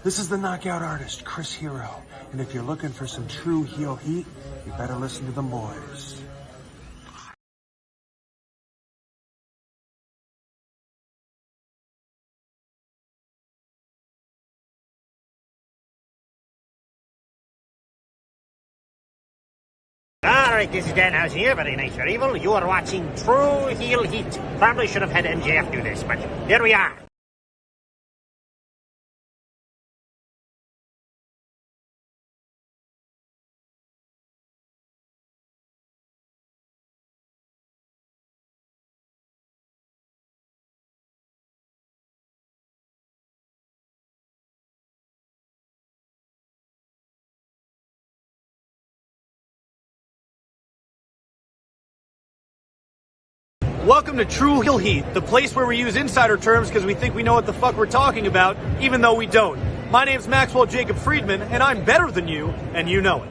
This is the knockout artist, Chris Hero, and if you're looking for some true heel heat, you better listen to the boys. Alright, this is Dan House here, very nice, very evil. You are watching True Heel Heat. Probably should have had MJF do this, but here we are. Welcome to True Heel Heat, the place where we use insider terms because we think we know what the fuck we're talking about, even though we don't. My name's Maxwell Jacob Friedman, and I'm better than you, and you know it.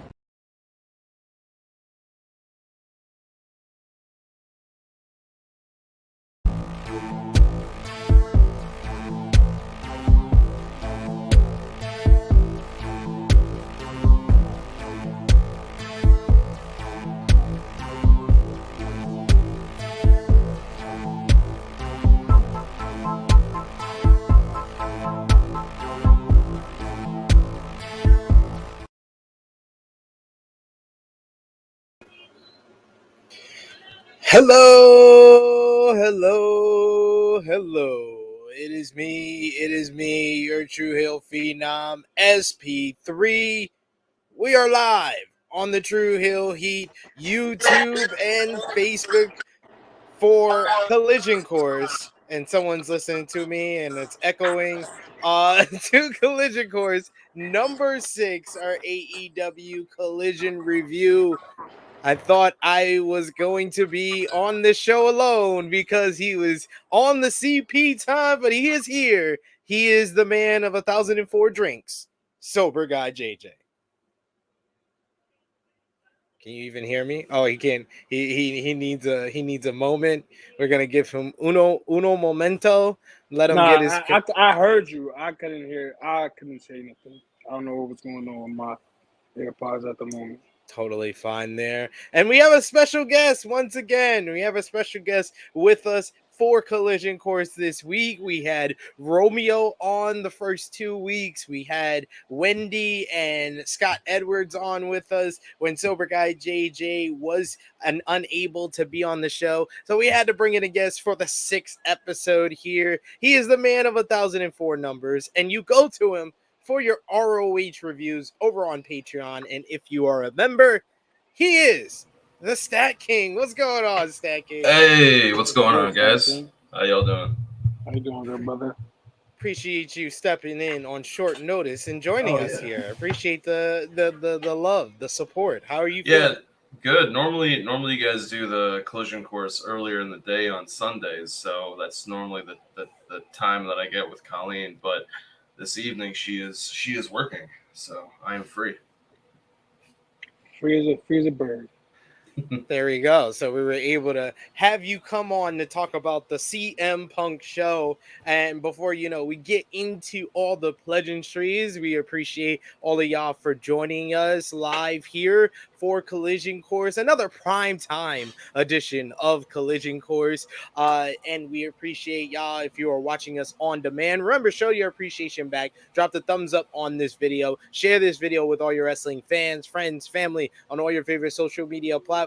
Hello. It is me, your True Heel Phenom, SP3. We are live on the True Heel Heat YouTube and Facebook for Collision Course. And someone's listening to me and it's echoing to Collision Course number 6, our AEW Collision Review. I thought I was going to be on the show alone because he was on the CP time, but he is here. He is the man of 1,004 drinks, sober guy JJ. Can you even hear me? Oh, he can. He needs a moment. We're gonna give him uno momento. Let him get his. I heard you. I couldn't hear. I couldn't say anything. I don't know what was going on with my AirPods at the moment. Totally fine there. And we have a special guest once again. We have a special guest with us for Collision Course this week. We had Romeo on the first 2 weeks. We had Wendy and Scott Edwards on with us when Sober Guy JJ was unable to be on the show. So we had to bring in a guest for the 6th episode here. He is the man of 1,004 numbers, and you go to him for your ROH reviews over on Patreon. And if you are a member, he is the Stat King. What's going on, Stat King? Hey, what's going on, guys? How y'all doing? How you doing, good brother? Appreciate you stepping in on short notice and joining us here. Appreciate the love, the support. How are you feeling? Yeah, good. Normally you guys do the Collision Course earlier in the day on Sundays, so that's normally the time that I get with Colleen, but this evening she is working, so I am free. Free as a bird. There we go. So we were able to have you come on to talk about the CM Punk show. And before we get into all the pleasantries, we appreciate all of y'all for joining us live here for Collision Course, another prime time edition of Collision Course. And we appreciate y'all if you are watching us on demand. Remember, show your appreciation back. Drop the thumbs up on this video. Share this video with all your wrestling fans, friends, family on all your favorite social media platforms.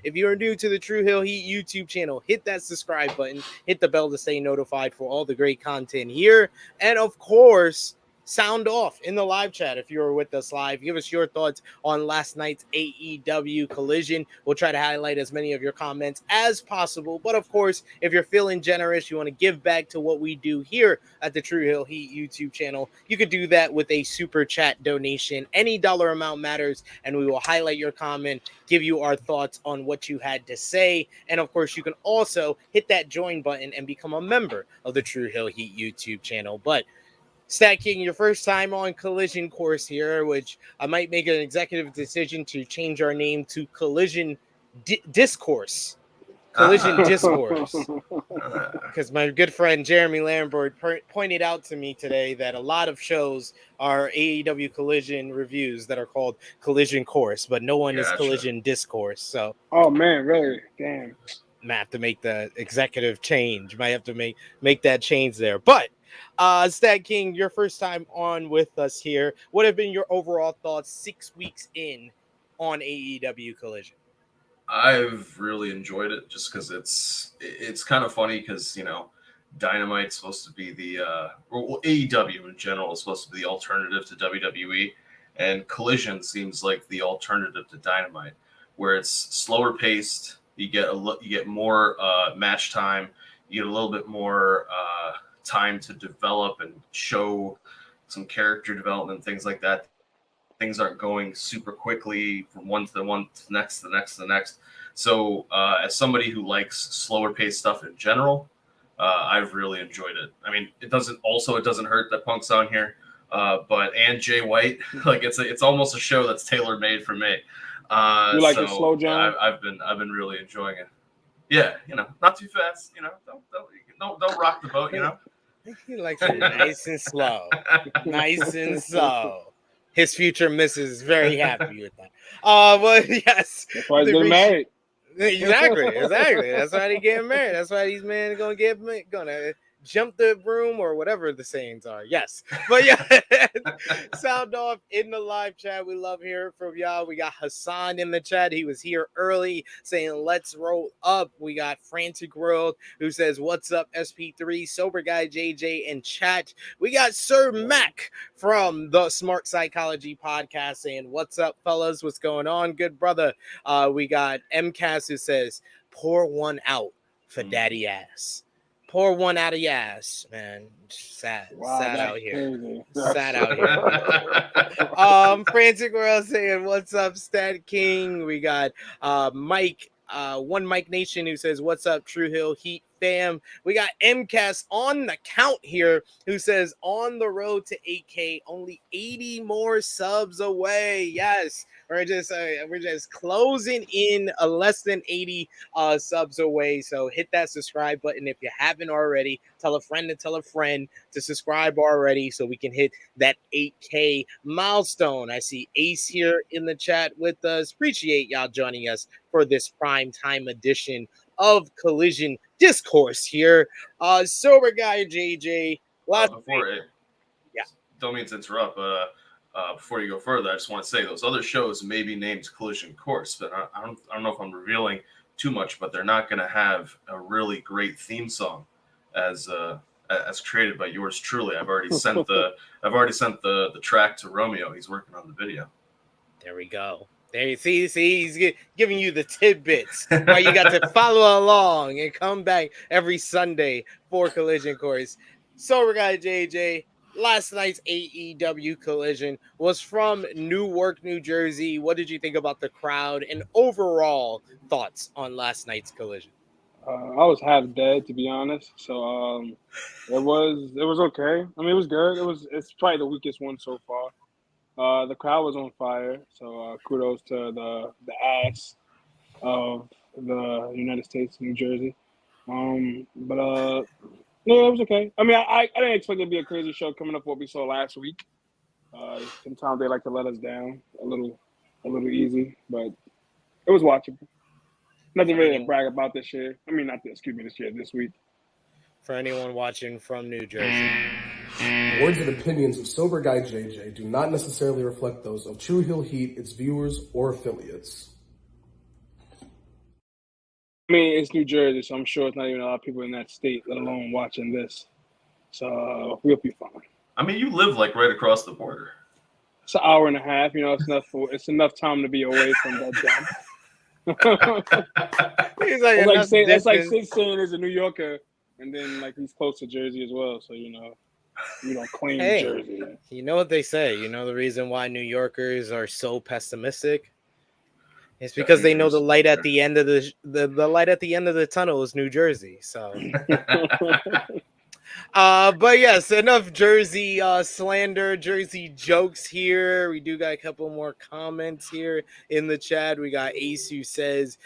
If you are new to the True Heel Heat YouTube channel, hit that subscribe button. Hit the bell to stay notified for all the great content here. And of course, sound off in the live chat if you were with us live. Give us your thoughts on last night's AEW Collision. We'll try to highlight as many of your comments as possible. But of course, if you're feeling generous, you want to give back to what we do here at the True Heel Heat YouTube channel, you could do that with a super chat donation. Any dollar amount matters, and we will highlight your comment, give you our thoughts on what you had to say. And of course, you can also hit that join button and become a member of the True Heel Heat YouTube channel. But Stat King, your first time on Collision Course here, which I might make an executive decision to change our name to Collision Discourse. Collision Discourse. Because my good friend Jeremy Lambert pointed out to me today that a lot of shows are AEW Collision reviews that are called Collision Course, but no one is Collision Discourse. So, oh man, really? Damn. I have to make the executive change. Might have to make that change there. But Stat King, your first time on with us here. What have been your overall thoughts 6 weeks in on AEW Collision? I've really enjoyed it just because it's kind of funny because, Dynamite's supposed to be the AEW in general is supposed to be the alternative to WWE, and Collision seems like the alternative to Dynamite, where it's slower paced. You get more match time. You get a little bit more time to develop and show some character development, things like that. Things aren't going super quickly from one to the next, to the next, to the next. So as somebody who likes slower paced stuff in general, I've really enjoyed it. I mean, it doesn't hurt that Punk's on here, and Jay White, like it's almost a show that's tailor made for me. You like it slow, John? I've been really enjoying it. Yeah, not too fast. Don't rock the boat. He likes it nice and slow, nice and slow. His future missus is very happy with that. But yes, that's why he's getting married. Exactly. That's why he's getting married. That's why these men gonna jump the broom or whatever the sayings are. Yes, but yeah, sound off in the live chat. We love hearing from y'all. We got Hassan in the chat. He was here early saying let's roll up. We got Frantic World who says what's up SP3, Sober Guy JJ in chat. We got Sir Mac from the Smart Psychology podcast saying what's up fellas, what's going on, good brother. We got MCAS who says pour one out for daddy ass. Pour one out of your ass, man. Sad out here. Sad out here. Frantic World saying, what's up, Stat King? We got Mike, one Mike Nation who says, what's up, True Hill Heat fam? We got MCAS on the count here who says, on the road to 8K, only 80 more subs away. Yes. We're just closing in less than 80 subs away. So hit that subscribe button if you haven't already. Tell a friend to subscribe already so we can hit that 8K milestone. I see Ace here in the chat with us. Appreciate y'all joining us for this prime time edition of Collision Discourse here. Sober Guy JJ. Don't mean to interrupt. Before you go further, I just want to say those other shows may be named Collision Course, but I don't know if I'm revealing too much, but they're not going to have a really great theme song as created by yours truly. I've already sent the track to Romeo. He's working on the video. There we go. There you see, he's giving you the tidbits. Why you got to follow along and come back every Sunday for Collision Course. Sober Guy JJ. Last night's AEW Collision was from Newark, New Jersey. What did you think about the crowd and overall thoughts on last night's Collision? I was half dead, to be honest. So it was okay. I mean, it was good. It's probably the weakest one so far. The crowd was on fire. So kudos to the ass of the United States, New Jersey. No, it was okay. I mean, I didn't expect it to be a crazy show coming up what we saw last week. Sometimes they like to let us down a little easy, but it was watchable. Nothing really to brag about this year. I mean, this week. For anyone watching from New Jersey. Words and opinions of Sober Guy JJ do not necessarily reflect those of True Hill Heat, its viewers, or affiliates. I mean, it's New Jersey, so I'm sure it's not even a lot of people in that state, let alone watching this. So we'll be fine. I mean, you live like right across the border. It's an hour and a half. It's enough time to be away from that job. It's like 6 saying as a New Yorker, and then like he's close to Jersey as well. So we don't claim Jersey. You know what they say. You know the reason why New Yorkers are so pessimistic. It's because they know the light at the end of the light at the end of the tunnel is New Jersey. So But yes, enough Jersey slander, Jersey jokes here. We do got a couple more comments here in the chat. We got Ace who says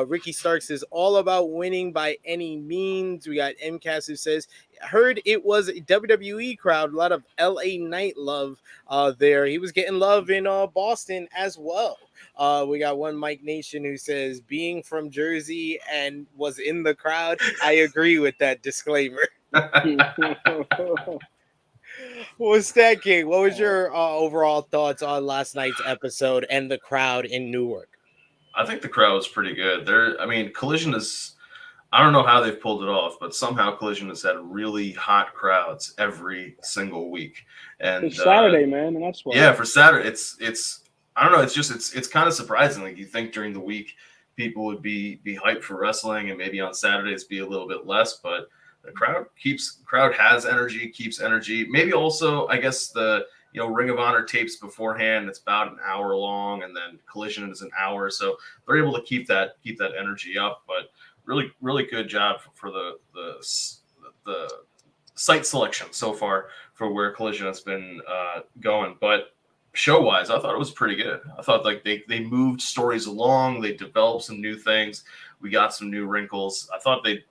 Ricky Starks is all about winning by any means. We got MCAS who says heard it was a WWE crowd, a lot of LA Knight love there. He was getting love in Boston as well. We got one Mike Nation who says being from Jersey and was in the crowd. I agree with that disclaimer. What's that, King? What was your overall thoughts on last night's episode and the crowd in Newark? I think the crowd was pretty good. Collision is, I don't know how they've pulled it off, but somehow Collision has had really hot crowds every single week. And it's Saturday, man, and that's why. Yeah, for Saturday, it's I don't know. It's kind of surprising. Like you think during the week people would be hyped for wrestling, and maybe on Saturdays be a little bit less, but the crowd has energy, keeps energy. Maybe also, I guess the Ring of Honor tapes beforehand. It's about an hour long, and then Collision is an hour, so they're able to keep that energy up. But really, really good job for the site selection so far for where Collision has been going. But show-wise, I thought it was pretty good. I thought like they moved stories along, they developed some new things, we got some new wrinkles. I thought they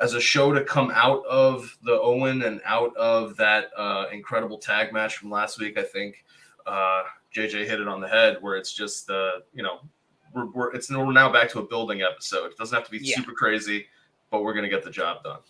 as a show to come out of the Owen and out of that incredible tag match from last week, I think JJ hit it on the head where it's just we're now back to a building episode. It doesn't have to be super crazy, but we're gonna get the job done.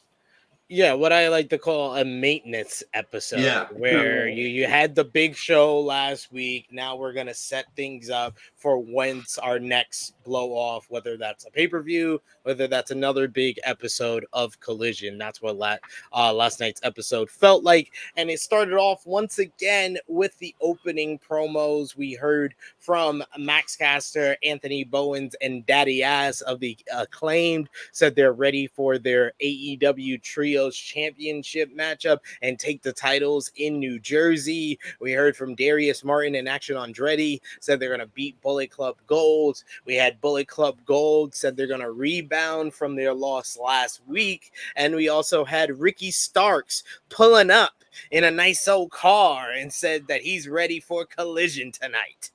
Yeah, what I like to call a maintenance episode, where you had the big show last week. Now we're going to set things up for when's our next blow off, whether that's a pay-per-view, whether that's another big episode of Collision. That's what last night's episode felt like. And it started off once again with the opening promos. We heard from Max Caster, Anthony Bowens, and Daddy Ass of the Acclaimed, said they're ready for their AEW Trios Championship matchup and take the titles in New Jersey. We heard from Darius Martin and Action Andretti, said they're going to beat Bullet Club Gold. We had Bullet Club Gold said they're going to rebound from their loss last week. And we also had Ricky Starks pulling up in a nice old car and said that he's ready for Collision tonight.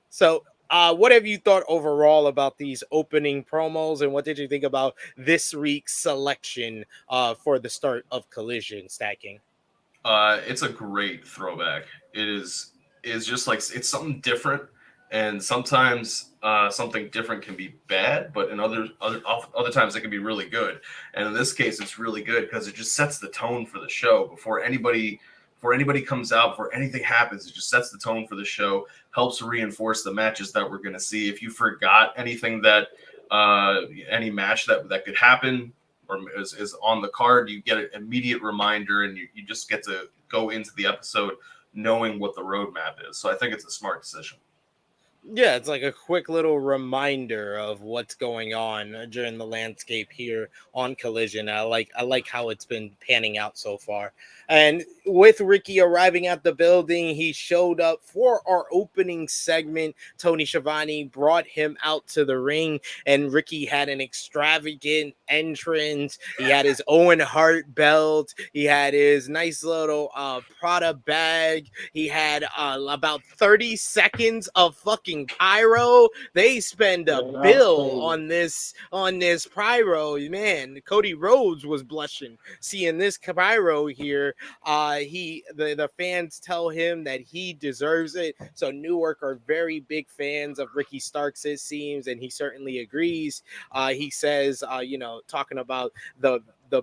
So what have you thought overall about these opening promos, and what did you think about this week's selection for the start of Collision, Stacking? It's a great throwback. It is just like it's something different, and sometimes something different can be bad, but in other times it can be really good. And in this case, it's really good because it just sets the tone for the show before anybody comes out, before anything happens. It just sets the tone for the show, helps reinforce the matches that we're going to see. If you forgot anything that any match that could happen or is on the card, you get an immediate reminder, and you just get to go into the episode knowing what the roadmap is. So I think it's a smart decision. Yeah, it's like a quick little reminder of what's going on during the landscape here on Collision. I like how it's been panning out so far. And with Ricky arriving at the building, he showed up for our opening segment. Tony Schiavone brought him out to the ring, and Ricky had an extravagant entrance. He had his Owen Hart belt. He had his nice little Prada bag. He had about 30 seconds of fucking pyro. They spend a bill on this pyro, man. Cody Rhodes was blushing seeing this pyro here. The fans tell him that he deserves it. So Newark are very big fans of Ricky Starks, it seems, and he certainly agrees. He says, talking about the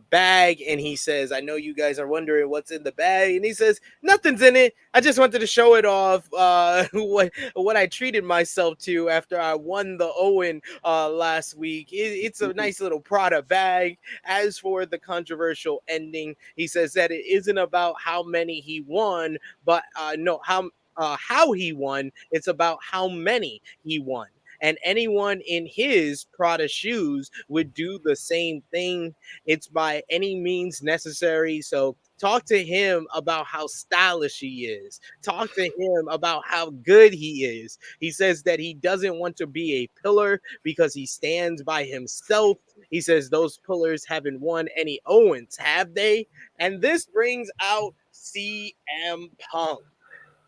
bag, and he says, I know you guys are wondering what's in the bag, and he says nothing's in it. I just wanted to show it off what I treated myself to after I won the Owen last week. It's a nice little Prada bag. As for the controversial ending, he says that it isn't about how many he won, but how he won. It's about how many he won. and anyone in his Prada shoes would do the same thing. It's by any means necessary. So talk to him about how stylish he is. Talk to him about how good he is. He says that he doesn't want to be a pillar because he stands by himself. He says those pillars haven't won any Owens, have they? And this brings out CM Punk.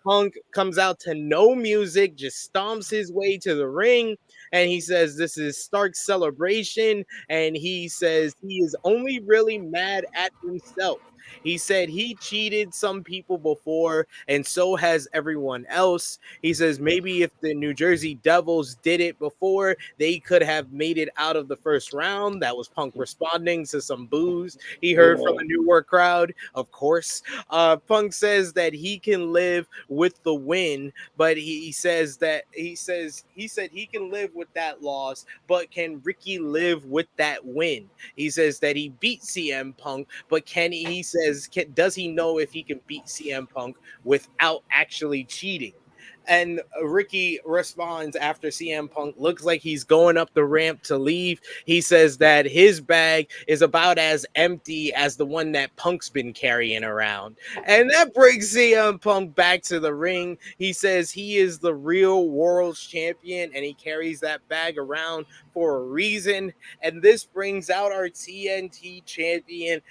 Punk comes out to no music, just stomps his way to the ring, and he says this is Stark's celebration, and he says he is only really mad at himself. He said he cheated some people before, and so has everyone else. He says maybe if the New Jersey Devils did it before, they could have made it out of the first round. That was Punk responding to some boos he heard from the Newark crowd, of course. Punk says that he can live with the win, but he says that he said he can live with that loss, but can Ricky live with that win? He says that he beat CM Punk, but does he know if he can beat CM Punk without actually cheating? And Ricky responds after CM Punk looks like he's going up the ramp to leave. He says that his bag is about as empty as the one that Punk's been carrying around. And that brings CM Punk back to the ring. He says he is the real world champion and he carries that bag around for a reason. And this brings out our TNT champion,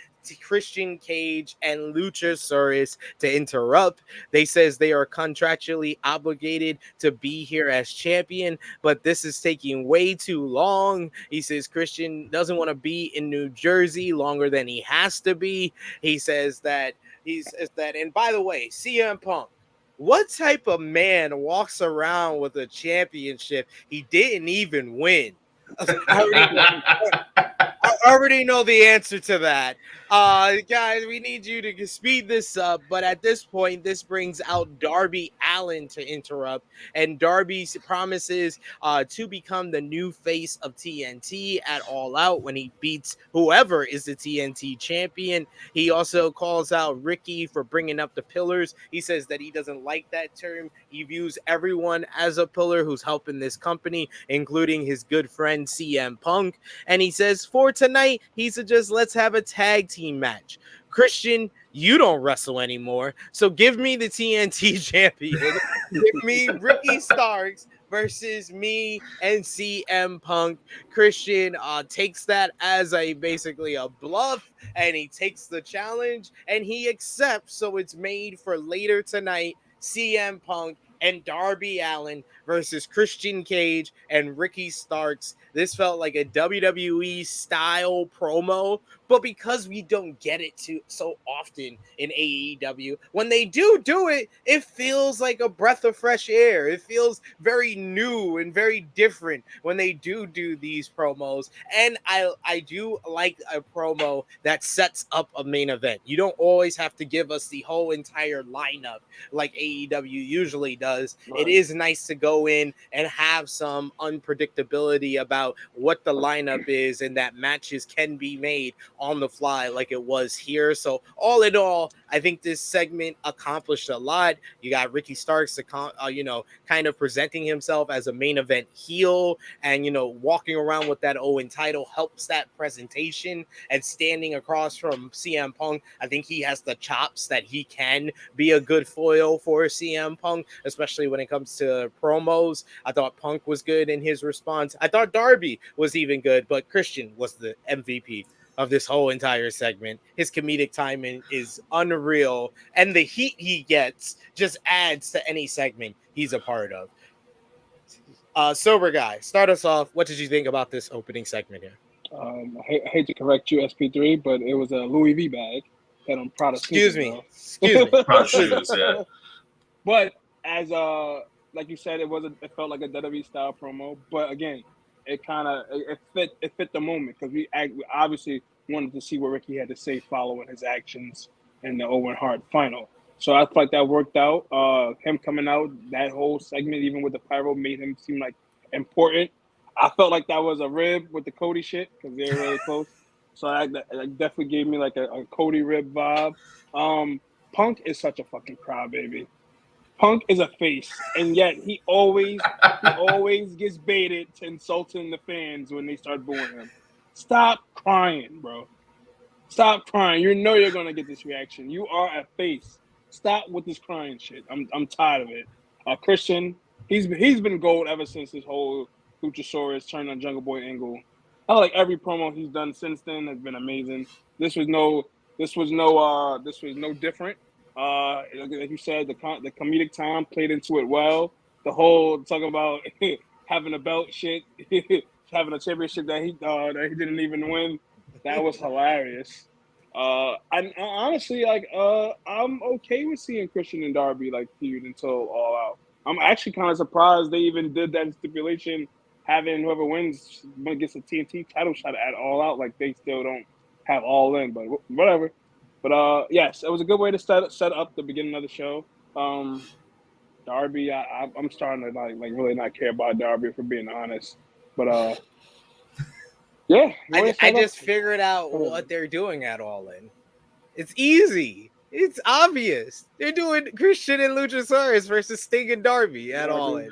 Christian Cage and Luchasaurus, to interrupt. They says they are contractually obligated to be here as champion, but this is taking way too long. He says Christian doesn't want to be in New Jersey longer than he has to be. He says that, and by the way, CM Punk, what type of man walks around with a championship he didn't even win? I already know the answer to that. Guys, we need you to speed this up. But at this point, this brings out Darby Allin to interrupt. And Darby promises to become the new face of TNT at All Out when he beats whoever is the TNT champion. He also calls out Ricky for bringing up the pillars. He says that he doesn't like that term. He views everyone as a pillar who's helping this company, including his good friend CM Punk. And he says for tonight, he suggests let's have a tag team match. Christian, you don't wrestle anymore, so give me the TNT champion. Give me Ricky Starks versus me and CM Punk. Christian takes that as basically a bluff, and he takes the challenge and he accepts. So it's made for later tonight. CM Punk and Darby Allin versus Christian Cage and Ricky Starks. This felt like a WWE style promo, but because we don't get it so often in AEW, when they do it, it feels like a breath of fresh air. It feels very new and very different when they do these promos. And I do like a promo that sets up a main event. You don't always have to give us the whole entire lineup like AEW usually does. Right. It is nice to go in and have some unpredictability about what the lineup is and that matches can be made on the fly like it was here. So all in all, I think this segment accomplished a lot. You got Ricky Starks, kind of presenting himself as a main event heel, and walking around with that Owen title helps that presentation. And standing across from CM Punk, I think he has the chops that he can be a good foil for CM Punk, especially when it comes to promos. I thought Punk was good in his response. I thought Darby was even good, but Christian was the MVP of this whole entire segment. His comedic timing is unreal, and the heat he gets just adds to any segment he's a part of. Sober Guy, start us off. What did you think about this opening segment here? I hate to correct you, SP3, but it was a Louis V bag that I'm proud of. Excuse me. Proud shoes, yeah. But as like you said, it felt like a WWE style promo. But again, it fit the moment because we obviously wanted to see what Ricky had to say following his actions in the Owen Hart final. So I felt like that worked out. Him coming out, that whole segment, even with the pyro, made him seem like important. I felt like that was a rib with the Cody shit because they're really close. So that definitely gave me like a Cody rib vibe. Punk is such a fucking crybaby. Punk is a face, and yet he always gets baited to insulting the fans when they start booing him. Stop crying, bro. Stop crying. You know you're gonna get this reaction. You are a face. Stop with this crying shit. I'm tired of it. Christian, he's been gold ever since this whole Luchasaurus turned on Jungle Boy angle. I like every promo he's done since then has been amazing. This was no different. Like you said, the comedic time played into it well. The whole talking about having a belt shit, having a championship that he didn't even win. That was hilarious. And honestly, I'm okay with seeing Christian and Darby like feud until All Out. I'm actually kind of surprised they even did that stipulation, having whoever wins gets a TNT title shot at All Out. Like they still don't have All In, but whatever. But yes, it was a good way to set up the beginning of the show. Darby, I'm starting to like really not care about Darby, for being honest. But yeah, I just figured out what they're doing at All In. It's easy. It's obvious. They're doing Christian and Luchasaurus versus Sting and Darby at All In.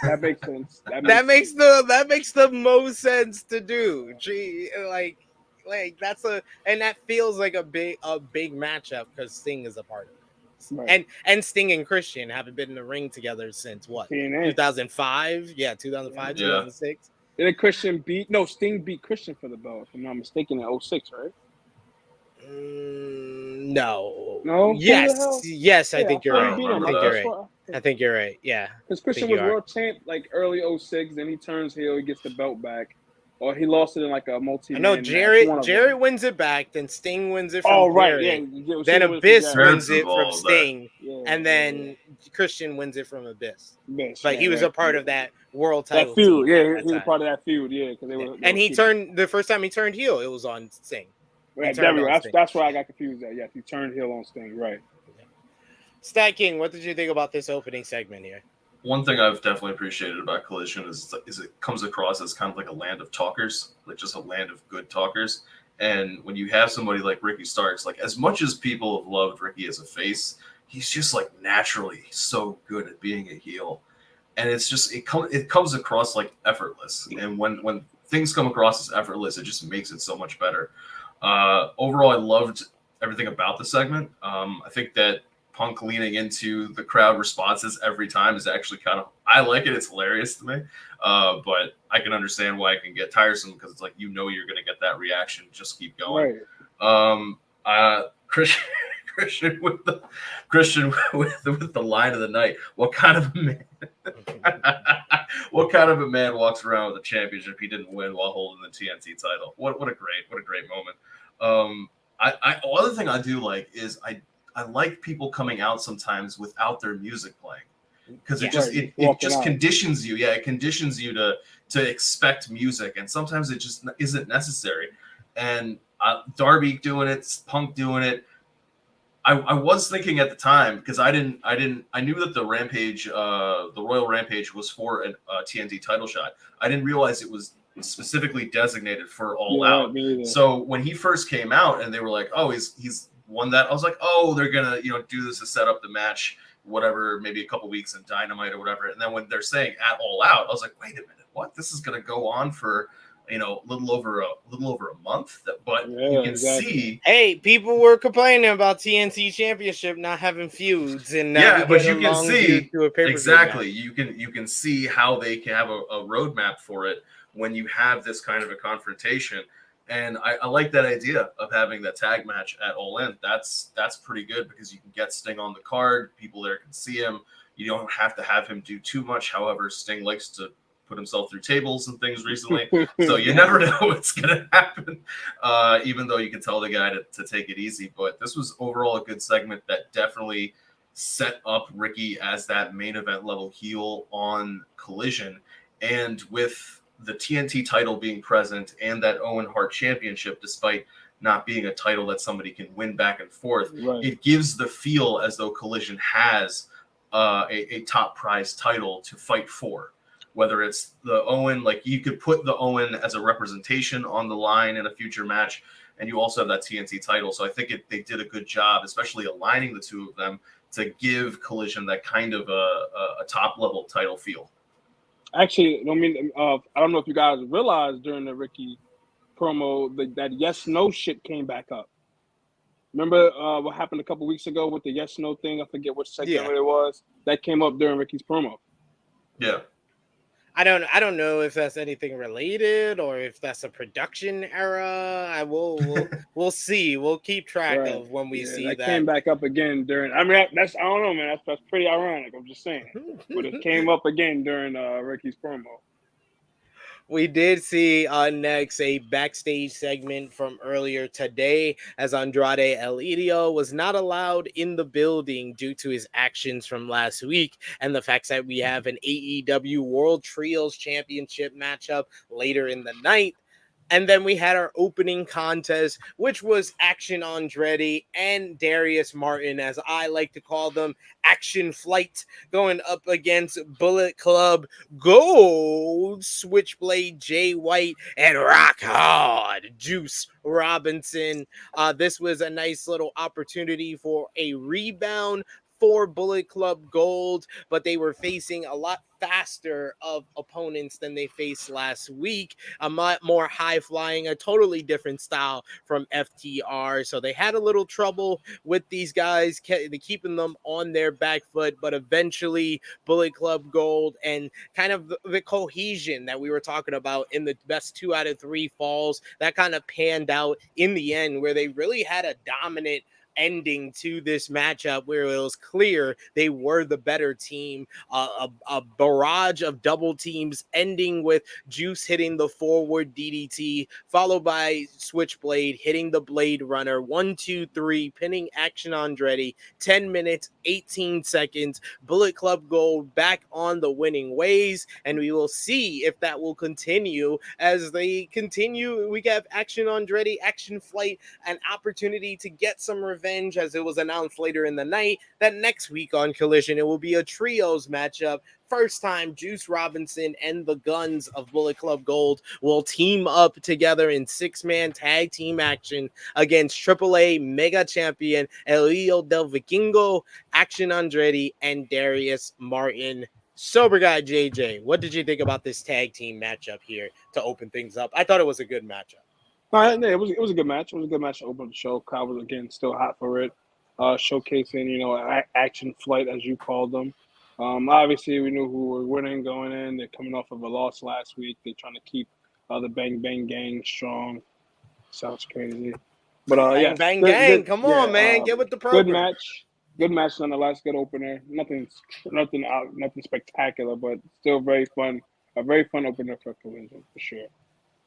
That makes sense. That makes the most sense to do. Gee, like that's and that feels like a big matchup because Sting is a part of it. Right. And Sting and Christian haven't been in the ring together since what? 2005? Yeah, 2005, 2006. Did Sting beat Christian for the belt, if I'm not mistaken, in 06, right? No. Yes, I think you're right. I think you're right. Yeah. Because Christian was world champ like early 06, then he turns heel, he gets the belt back. Or he lost it in like a multi. No, Jarrett wins it back, then Sting wins it from Jarrett. Yeah. Then Abyss wins it from Sting, and then Christian wins it from Abyss. But he was a part of that world title. That feud, he was part of that feud, because they were. And he turned the first time he turned heel, it was on Sting. Right, that's where I got confused at. Yes, he turned heel on Sting, right? Stat King, what did you think about this opening segment here? One thing I've definitely appreciated about Collision is it comes across as kind of like a land of talkers, like just a land of good talkers. And when you have somebody like Ricky Starks, like as much as people have loved Ricky as a face, he's just like naturally so good at being a heel. And it's just it comes across like effortless. And when things come across as effortless, it just makes it so much better. Overall, I loved everything about the segment. I think that Punk leaning into the crowd responses every time is actually I like it. It's hilarious to me. But I can understand why it can get tiresome because it's like, you're going to get that reaction. Just keep going. Right. Christian with the line of the night. What kind of a man walks around with a championship he didn't win while holding the TNT title? What a great moment. Other thing I do like is I like people coming out sometimes without their music playing because it just conditions you. Yeah, it conditions you to expect music, and sometimes it just isn't necessary. And Darby doing it, Punk doing it. I was thinking at the time because I knew that the Rampage, the Royal Rampage was for a TNT title shot. I didn't realize it was specifically designated for All Out. So when he first came out and they were like, "Oh, he's won that," I was like, "Oh, they're gonna do this to set up the match, whatever, maybe a couple weeks in Dynamite or whatever." And then when they're saying at All Out, I was like, "Wait a minute, what? This is gonna go on for a little over a month?" But you can see, hey, people were complaining about TNT Championship not having feuds, and but you can see exactly. You can see how they can have a roadmap for it when you have this kind of a confrontation. And I like that idea of having that tag match at All In. That's pretty good because you can get Sting on the card. People there can see him. You don't have to have him do too much. However, Sting likes to put himself through tables and things recently. So you never know what's going to happen, even though you can tell the guy to take it easy. But this was overall a good segment that definitely set up Ricky as that main event level heel on Collision. And with the TNT title being present and that Owen Hart Championship, despite not being a title that somebody can win back and forth, it gives the feel as though Collision has a top prize title to fight for. Whether it's the Owen, like you could put the Owen as a representation on the line in a future match, and you also have that TNT title. So I think they did a good job, especially aligning the two of them to give Collision that kind of a top level title feel. Actually, I don't know if you guys realized during the Ricky promo that yes no shit came back up. Remember what happened a couple weeks ago with the yes no thing? I forget which segment it was. That came up during Ricky's promo. Yeah. I don't know if that's anything related or if that's a production error. We'll see. We'll keep track of when we see that. Came back up again during. I mean, I don't know, man. That's pretty ironic. I'm just saying, but it came up again during Ricky's promo. We did see next a backstage segment from earlier today as Andrade El Idolo was not allowed in the building due to his actions from last week and the fact that we have an AEW World Trios Championship matchup later in the night. And then we had our opening contest, which was Action Andretti and Darius Martin, as I like to call them, Action Flight, going up against Bullet Club Gold, Switchblade Jay White, and Rock Hard Juice Robinson. This was a nice little opportunity for a rebound for Bullet Club Gold, but they were facing a lot faster of opponents than they faced last week, a lot more high flying, a totally different style from FTR. So they had a little trouble with these guys, keeping them on their back foot, but eventually Bullet Club Gold and kind of the cohesion that we were talking about in the best 2 out of 3 falls, that kind of panned out in the end, where they really had a dominant ending to this matchup where it was clear they were the better team. A barrage of double teams ending with Juice hitting the forward DDT, followed by Switchblade hitting the Blade Runner. 1, 2, 3, pinning Action Andretti. 10 minutes, 18 seconds. Bullet Club Gold back on the winning ways, and we will see if that will continue as they continue. We have Action Andretti, Action Flight, an opportunity to get some revenge, as it was announced later in the night that next week on Collision it will be a trios matchup. First time Juice Robinson and the Guns of Bullet Club Gold will team up together in 6-man tag team action against AAA Mega Champion El Hijo del Vikingo, Action Andretti, and Darius Martin. Sober Guy JJ, what did you think about this tag team matchup here to open things up? I thought it was a good matchup. It was a good match. It was a good match to open the show. Crowd was again still hot for it, showcasing Action Flight as you called them. Obviously we knew who were winning going in. They're coming off of a loss last week. They're trying to keep the Bang Bang Gang strong. Sounds crazy, but Bang Gang, come on, man, get with the program. Good match nonetheless. Good opener. Nothing spectacular, but still very fun. A very fun opener for Collision for sure.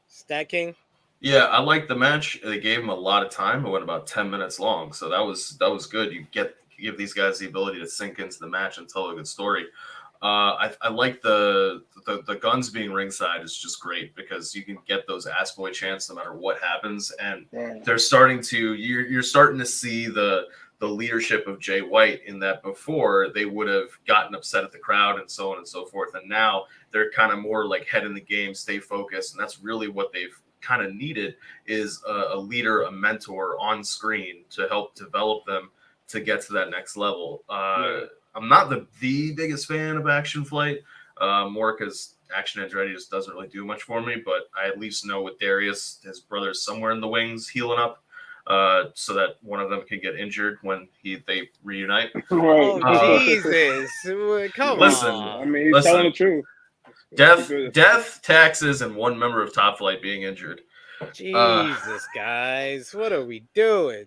Stat King. Yeah, I liked the match. They gave him a lot of time. It went about 10 minutes long, so that was good. You give these guys the ability to sink into the match and tell a good story. I like the Guns being ringside is just great because you can get those ass boy chants no matter what happens, and they're starting to you're starting to see the leadership of Jay White in that before they would have gotten upset at the crowd and so on and so forth, and now they're kind of more like head in the game, stay focused, and that's really what they've kind of needed is a leader, a mentor on screen to help develop them to get to that next level. I'm not the biggest fan of Action Flight, more because Action Andretti just doesn't really do much for me, but I at least know with Darius, his brother's somewhere in the wings healing up, so that one of them can get injured when they reunite. Right. Jesus. Come listen, on. I mean, he's telling the truth. Death, taxes, and one member of Top Flight being injured. Jesus, guys, what are we doing?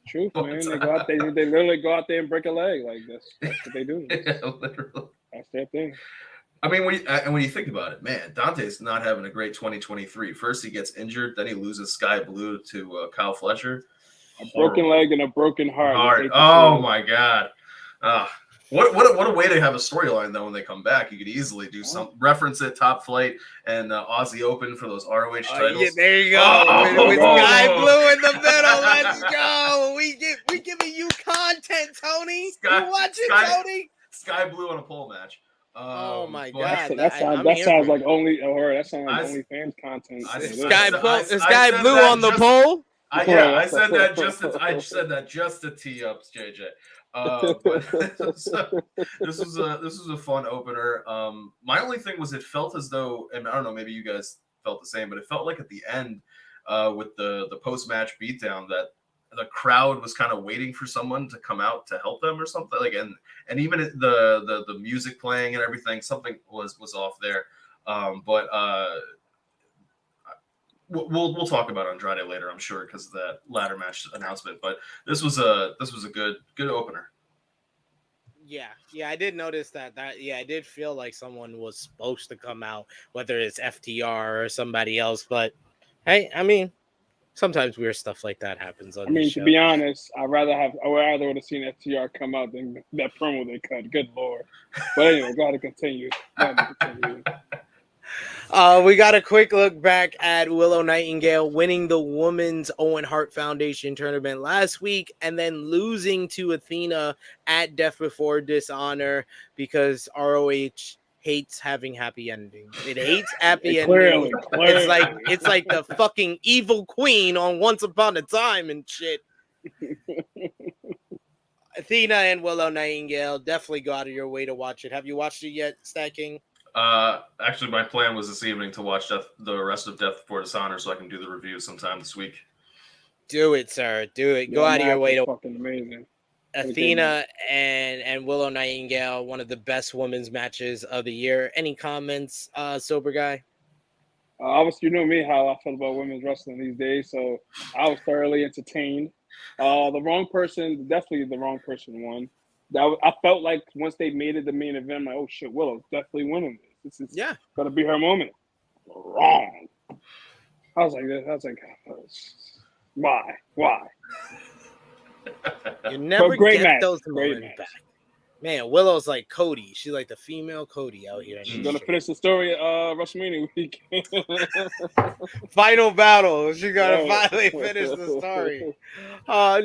Truth, man. They go out there. They literally go out there and break a leg. Like that's what they do. Yeah, literally. That's their thing. I mean, when you think about it, man, Dante's not having a great 2023. First, he gets injured, then he loses Sky Blue to Kyle Fletcher. A broken leg and a broken heart. Oh my God. What a way to have a storyline though when they come back. You could easily do some reference it, Top Flight and Aussie Open for those ROH titles. Yeah, there you go. With Sky Blue in the middle. Let's go. We giving you content, Tony. You watching, Tony? Sky Blue on a pole match. Oh my God! That sounds like OnlyFans content. Sky Blue on the pole. I said that just to tee up JJ. But so, this was a fun opener. My only thing was it felt as though, and I don't know, maybe you guys felt the same, but it felt like at the end with the post match beatdown that the crowd was kind of waiting for someone to come out to help them or something. Like and even the music playing and everything, something was off there. But we'll talk about Andrade later, I'm sure, because of that ladder match announcement. But this was a good opener. Yeah, I did notice that. I did feel like someone was supposed to come out, whether it's FTR or somebody else. But hey, I mean, sometimes weird stuff like that happens on. I mean, these to shows. be honest, I would rather would have seen FTR come out than that promo they cut. Good lord! But anyway, gotta continue. We got a quick look back at Willow Nightingale winning the Women's Owen Hart Foundation tournament last week and then losing to Athena at Death Before Dishonor because ROH hates having happy endings. It hates happy endings. Clearly. It's like the fucking evil queen on Once Upon a Time and shit. Athena and Willow Nightingale, definitely go out of your way to watch it. Have you watched it yet, Stacking? Actually, my plan was this evening to watch the rest of Death Before Dishonor so I can do the review sometime this week. Do it, sir. Do it. Go out of your way to fucking amazing. Athena and Willow Nightingale, one of the best women's matches of the year. Any comments, Sober Guy? Obviously, you know me, how I feel about women's wrestling these days, so I was thoroughly entertained. Definitely the wrong person won. I felt like once they made it the main event, I'm like, oh shit, Willow's definitely winning this. This is gonna be her moment. Wrong. I was like, why? You never great get match. those Great moments match. back. Man, Willow's like Cody. She's like the female Cody out here. She's gonna finish the story at WrestleMania week. Final battle. She's gonna finally finish the story.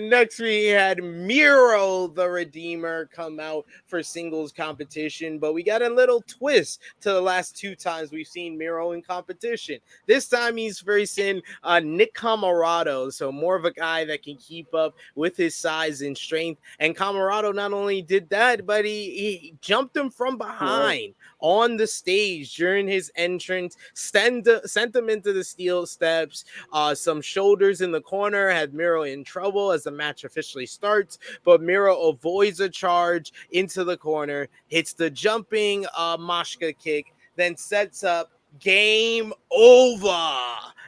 Next we had Miro the Redeemer come out for singles competition, but we got a little twist to the last two times we've seen Miro in competition. This time he's facing Nick Camarado, so more of a guy that can keep up with his size and strength. And Camarado not only did that, but he jumped him from behind on the stage during his entrance, sent him into the steel steps. Some shoulders in the corner had Miro in trouble as the match officially starts, but Miro avoids a charge into the corner, hits the jumping Mashka kick, then sets up game over.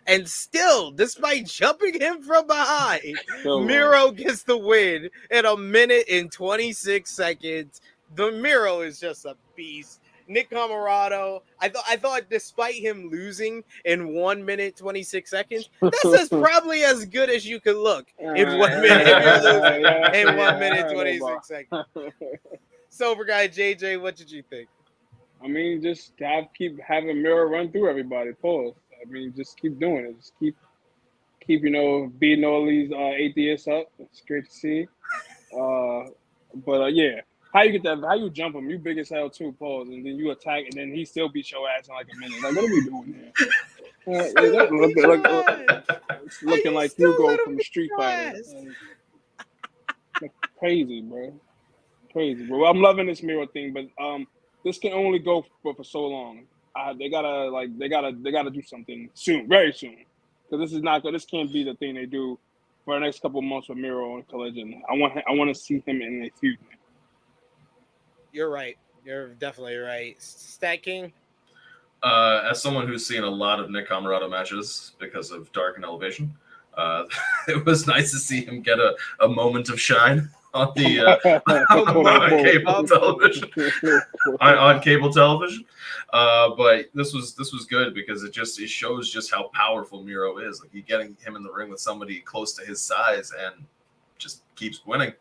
And still, despite jumping him from behind, Miro gets the win in 1 minute and 26 seconds. The Miro is just a beast. Nick Camarado, I thought despite him losing in 1 minute 26 seconds, that's probably as good as you could look in 1 minute if you're losing in 1 minute 26 seconds. Sober Guy JJ, what did you think? I mean, just keep having Miro run through everybody. Pause. I mean, just keep doing it. Just keep beating all these atheists up. It's great to see. Yeah. How you get that? How you jump him? You big as hell too, pause, and then you attack, and then he still beats your ass in like a minute. Like, what are we doing here? It's looking like you go from Street Fighter. Crazy, bro. Crazy, bro. I'm loving this Miro thing, but this can only go for so long. They gotta do something soon, very soon, because this is not good. This can't be the thing they do for the next couple of months with Miro and Collision. I want to see him in a feud. You're right. You're definitely right. Stacking. As someone who's seen a lot of Nick Camarado matches because of Dark and Elevation, it was nice to see him get a moment of shine on the cable television. on cable television, but this was good because it shows just how powerful Miro is. Like, you getting him in the ring with somebody close to his size and just keeps winning.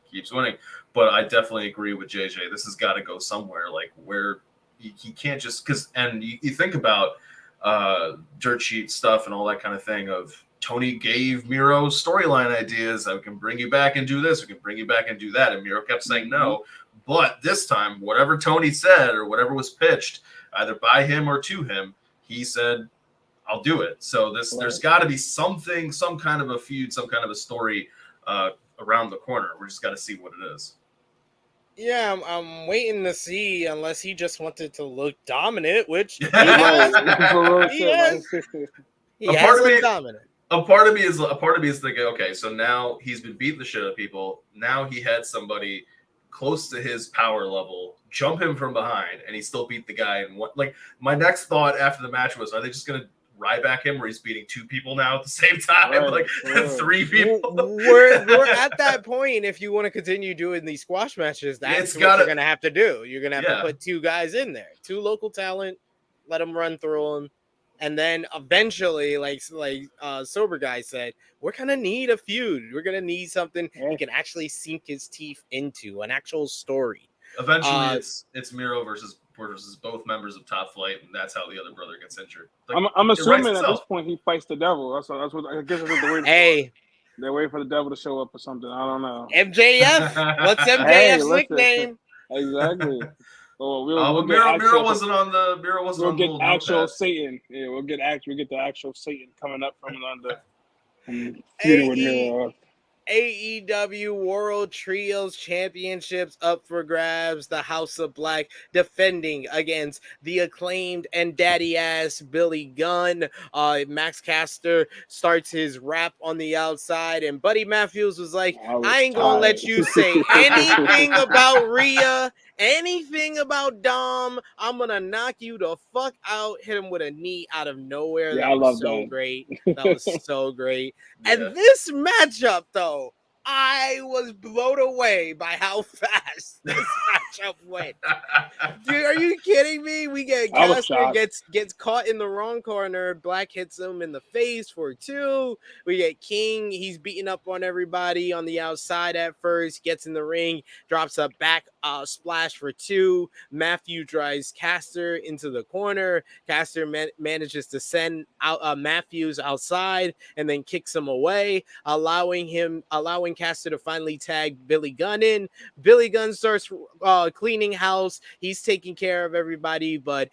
But I definitely agree with JJ. This has got to go somewhere, like where he can't just and you think about dirt sheet stuff and all that kind of thing of Tony gave Miro storyline ideas that we can bring you back and do this, we can bring you back and do that, and Miro kept saying no. But this time, whatever Tony said or whatever was pitched, either by him or to him, he said, I'll do it. So there's got to be something, some kind of a feud, some kind of a story around the corner. We just got to see what it is. Yeah, I'm waiting to see, unless he just wanted to look dominant, which he For real has. shit, He A has part of looked me- dominant. A part of me is thinking, okay, so now he's been beating the shit out of people. Now he had somebody close to his power level jump him from behind, and he still beat the guy. And what, like, my next thought after the match was, are they just gonna Ryback him where he's beating two people now at the same time, Right, like right. three people? We're at that point. If you want to continue doing these squash matches, that's what you're gonna have to do. You're gonna have to put two guys in there, two local talent, let them run through them. And then eventually, like Sober Guy said, we're gonna need a feud. We're gonna need something he can actually sink his teeth into, an actual story. Eventually, it's Miro versus both members of Top Flight, and that's how the other brother gets injured. Like, I'm assuming at this point he fights the devil. That's what I guess. That's what they're waiting for. They're waiting for the devil to show up or something. I don't know. MJF. What's MJF's nickname? Exactly. Well, Miro wasn't on the. Miro wasn't on. We'll get actual Satan. Yeah, we'll get the actual Satan coming up from under. Feuding with Miro. AEW World Trios Championships up for grabs. The House of Black defending against the Acclaimed and daddy ass Billy Gunn. Max Caster starts his rap on the outside, and Buddy Matthews was like, I ain't gonna let you say anything about Rhea, anything about Dom. I'm gonna knock you the fuck out. Hit him with a knee out of nowhere. That was so great. That was so great. And this matchup, though, I was blown away by how fast this matchup went. Dude, are you kidding me? We get Caster gets caught in the wrong corner. Black hits him in the face for 2. We get King. He's beating up on everybody on the outside at first. Gets in the ring, drops a back splash for 2. Matthew drives Caster into the corner. Caster manages to send out Matthews outside and then kicks him away, allowing Caster to finally tag Billy Gunn in. Billy Gunn starts cleaning house. He's taking care of everybody, but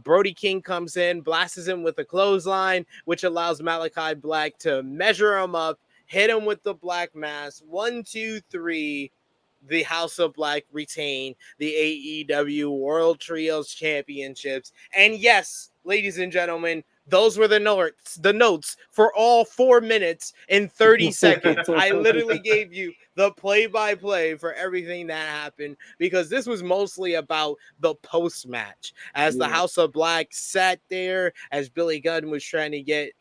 Brody King comes in, blasts him with a clothesline, which allows Malachi Black to measure him up, hit him with the black mass. 1, 2, 3. The House of Black retain the AEW World Trios Championships. And yes, ladies and gentlemen, those were the notes for all 4 minutes and 30 seconds. I literally gave you the play-by-play for everything that happened, because this was mostly about the post-match. As the House of Black sat there, as Billy Gunn was trying to get,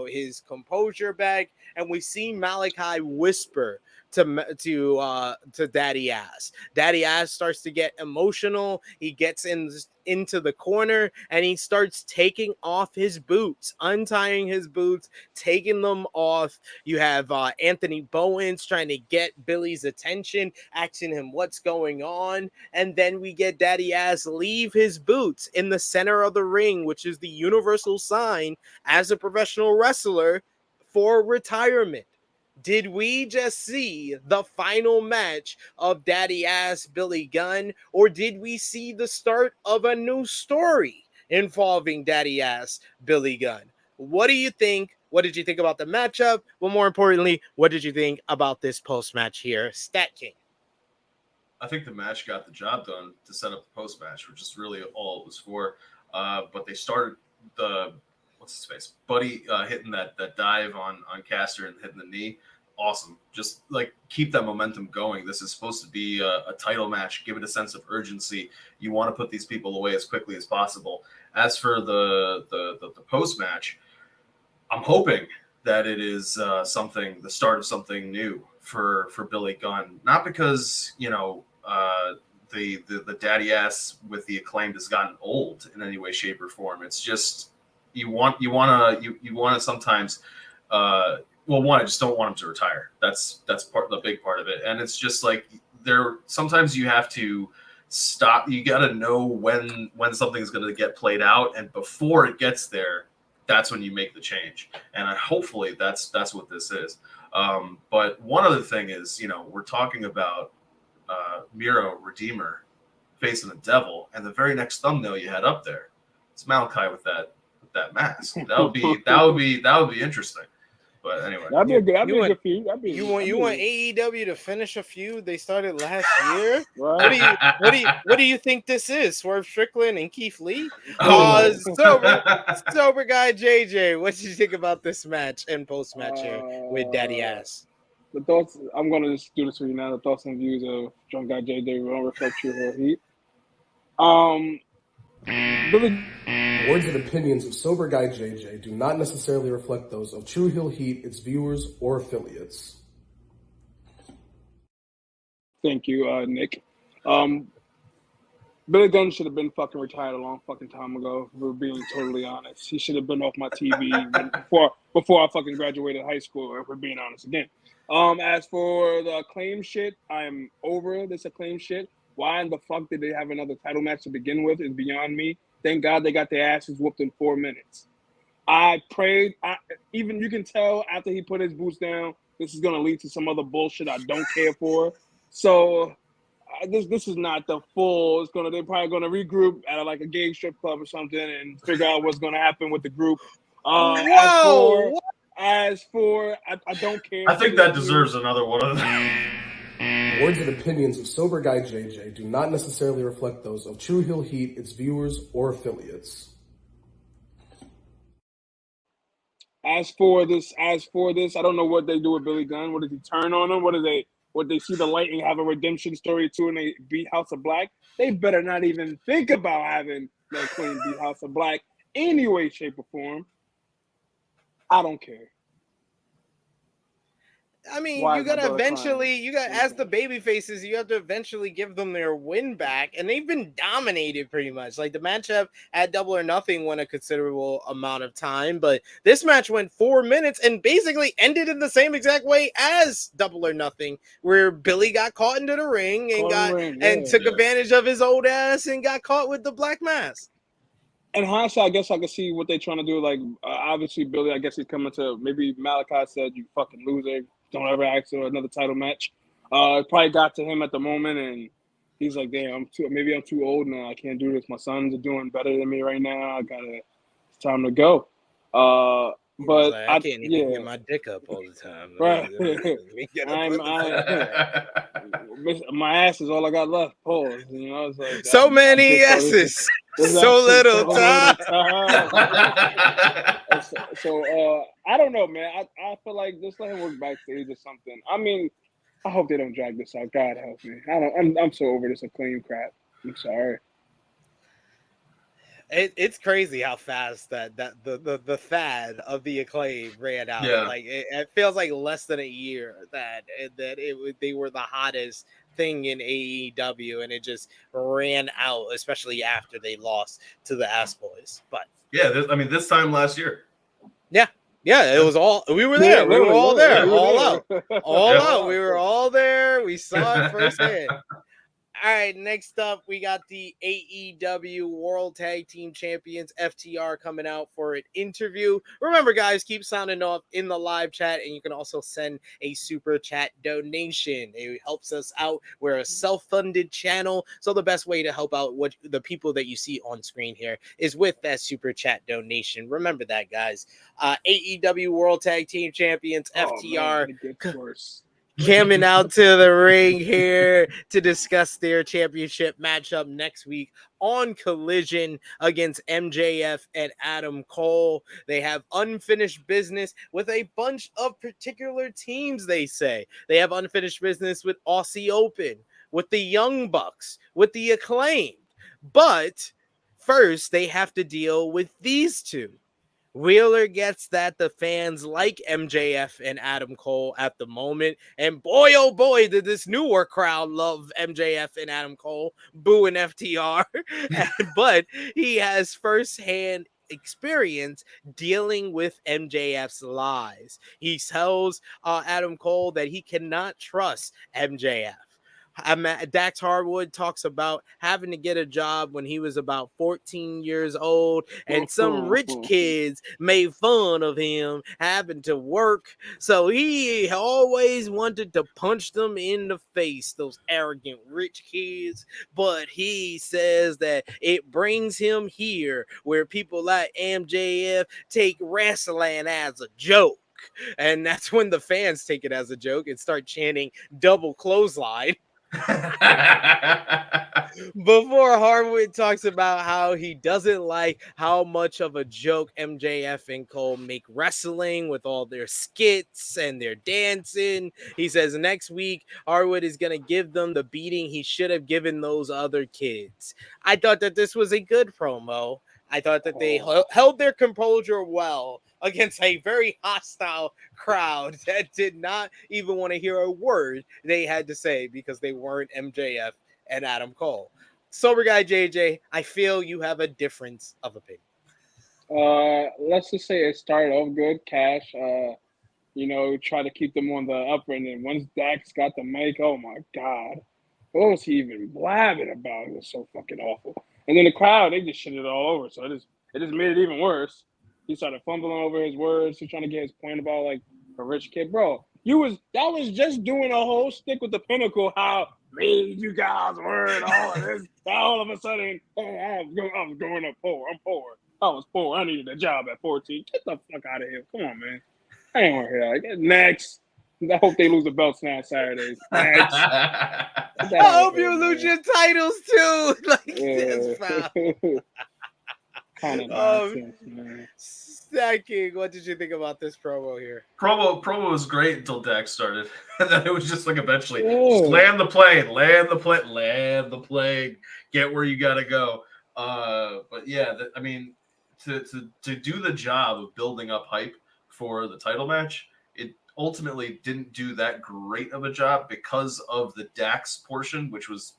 his composure back, and we see Malachi whisper to Daddy Ass. Daddy Ass starts to get emotional. He gets into the corner and he starts taking off his boots, untying his boots, taking them off. You have Anthony Bowens trying to get Billy's attention, asking him what's going on, and then we get Daddy Ass leave his boots in the center of the ring, which is the universal sign as a professional wrestler for retirement. Did we just see the final match of Daddy Ass Billy Gunn, or did we see the start of a new story involving Daddy Ass Billy Gunn? What do you think? What did you think about the matchup? Well, more importantly, what did you think about this post-match here, Stat King? I think the match got the job done to set up the post-match, which is really all it was for. But they started Buddy hitting that dive on Caster and hitting the knee. Awesome. Just like keep that momentum going. This is supposed to be a title match. Give it a sense of urgency. You want to put these people away as quickly as possible. As for the post match, I'm hoping that it is the start of something new for Billy Gunn. Not because the daddy ass with the Acclaimed has gotten old in any way, shape, or form. It's just you want to sometimes. One, I just don't want him to retire. That's the big part of it. And it's just like sometimes you have to stop. You got to know when something's going to get played out, and before it gets there, that's when you make the change. And hopefully that's what this is. But one other thing is, we're talking about Miro, Redeemer, facing the devil, and the very next thumbnail you had up there, it's Malachi with that that mask. That would be interesting. But anyway, That'd be a good feud. You want AEW to finish a feud they started last year? Right. What do you think this is? Swerve Strickland and Keith Lee? Oh. Sober guy JJ, what did you think about this match and post match here with Daddy Ass? The thoughts. I'm gonna just do this for you now. The thoughts and views of drunk guy JJ don't reflect true heel heat. Billy. Words and opinions of sober guy JJ do not necessarily reflect those of True Heel Heat, its viewers, or affiliates. Thank you, Nick. Billy Gunn should have been fucking retired a long fucking time ago, if we're being totally honest. He should have been off my TV before I fucking graduated high school, if we're being honest again. As for the Acclaim shit, I am over this Acclaim shit. Why in the fuck did they have another title match to begin with is beyond me. Thank God they got their asses whooped in 4 minutes. I prayed. Even you can tell after he put his boots down, this is going to lead to some other bullshit I don't care for. So this is not the full. They're probably going to regroup at like a gay strip club or something and figure out what's going to happen with the group. As for I don't care. I think that deserves another one of them. Words and opinions of sober guy JJ do not necessarily reflect those of True Heel Heat, its viewers, or affiliates. As for this, I don't know what they do with Billy Gunn. What does he turn on him? Would they see the light and have a redemption story too and they beat House of Black? They better not even think about having that Queen beat House of Black any way, shape, or form. I don't care. I mean, as the baby faces, you have to eventually give them their win back, and they've been dominated pretty much. Like the matchup at Double or Nothing went a considerable amount of time, but this match went 4 minutes and basically ended in the same exact way as Double or Nothing, where Billy got caught into the ring and took advantage of his old ass and got caught with the black mask. In hindsight, I guess I could see what they're trying to do. Like, obviously, Billy, I guess he's coming to, maybe Malachi said, you fucking loser. Don't ever ask for another title match. It probably got to him at the moment, and he's like, damn, maybe I'm too old now. I can't do this. My sons are doing better than me right now. It's time to go. But I can't even get my dick up all the time. Right. My ass is all I got left. Pause. You know, it's like so many asses, so little time. So I don't know, man. I feel like just let him work backstage or something. I mean, I hope they don't drag this out. God help me. I'm so over this Acclaim crap. I'm sorry. It's crazy how fast that the fad of the Acclaim ran out. Yeah. Like it feels like less than a year that they were the hottest thing in AEW, and it just ran out, especially after they lost to the Ass Boys. But yeah, this time last year. Yeah, it was all we were there. We were all there, all out. We were all there. We saw it firsthand. All right, next up, we got the AEW World Tag Team Champions, FTR, coming out for an interview. Remember, guys, keep sounding off in the live chat, and you can also send a super chat donation. It helps us out. We're a self-funded channel, so the best way to help out the people that you see on screen here is with that super chat donation. Remember that, guys. AEW World Tag Team Champions, FTR. Man, it gets worse. Coming out to the ring here to discuss their championship matchup next week on Collision against MJF and Adam Cole. They have unfinished business with a bunch of particular teams, they say. They have unfinished business with Aussie Open, with the Young Bucks, with the Acclaimed. But first, they have to deal with these two. Wheeler gets that the fans like MJF and Adam Cole at the moment. And boy, oh boy, did this newer crowd love MJF and Adam Cole, booing FTR. But he has firsthand experience dealing with MJF's lies. He tells Adam Cole that he cannot trust MJF. Dax Harwood talks about having to get a job when he was about 14 years old, and some rich kids made fun of him having to work. So he always wanted to punch them in the face, those arrogant rich kids. But he says that it brings him here where people like MJF take wrestling as a joke. And that's when the fans take it as a joke and start chanting double clothesline. Before Harwood talks about how he doesn't like how much of a joke MJF and Cole make wrestling with all their skits and their dancing. He says next week Harwood is going to give them the beating he should have given those other kids. I thought that this was a good promo. I thought that they held their composure well against a very hostile crowd that did not even want to hear a word they had to say because they weren't MJF and Adam Cole. Sober guy JJ, I feel you have a difference of opinion. Let's just say it started off good. Cash, try to keep them on the upper end. And once Dax got the mic, oh my God, what was he even blabbing about? It was so fucking awful. And then the crowd, they just shit it all over. So it just made it even worse. He started fumbling over his words. He's trying to get his point about like a rich kid, bro. That was just doing a whole stick with the Pinnacle. How me, you guys were and all of this. All of a sudden, I was growing up poor. I'm poor. I was poor. I needed a job at 14. Get the fuck out of here. Come on, man. I ain't want to hear that. Next. I hope they lose the belts now Saturdays. Next. I hope you lose your titles too. Like this, pal. Kind of nonsense, man. Stacking, what did you think about this promo here? Promo was great until Dax started. And then it was just like eventually just land the plane, get where you gotta go. But yeah, I mean, to do the job of building up hype for the title match, it ultimately didn't do that great of a job because of the Dax portion, which was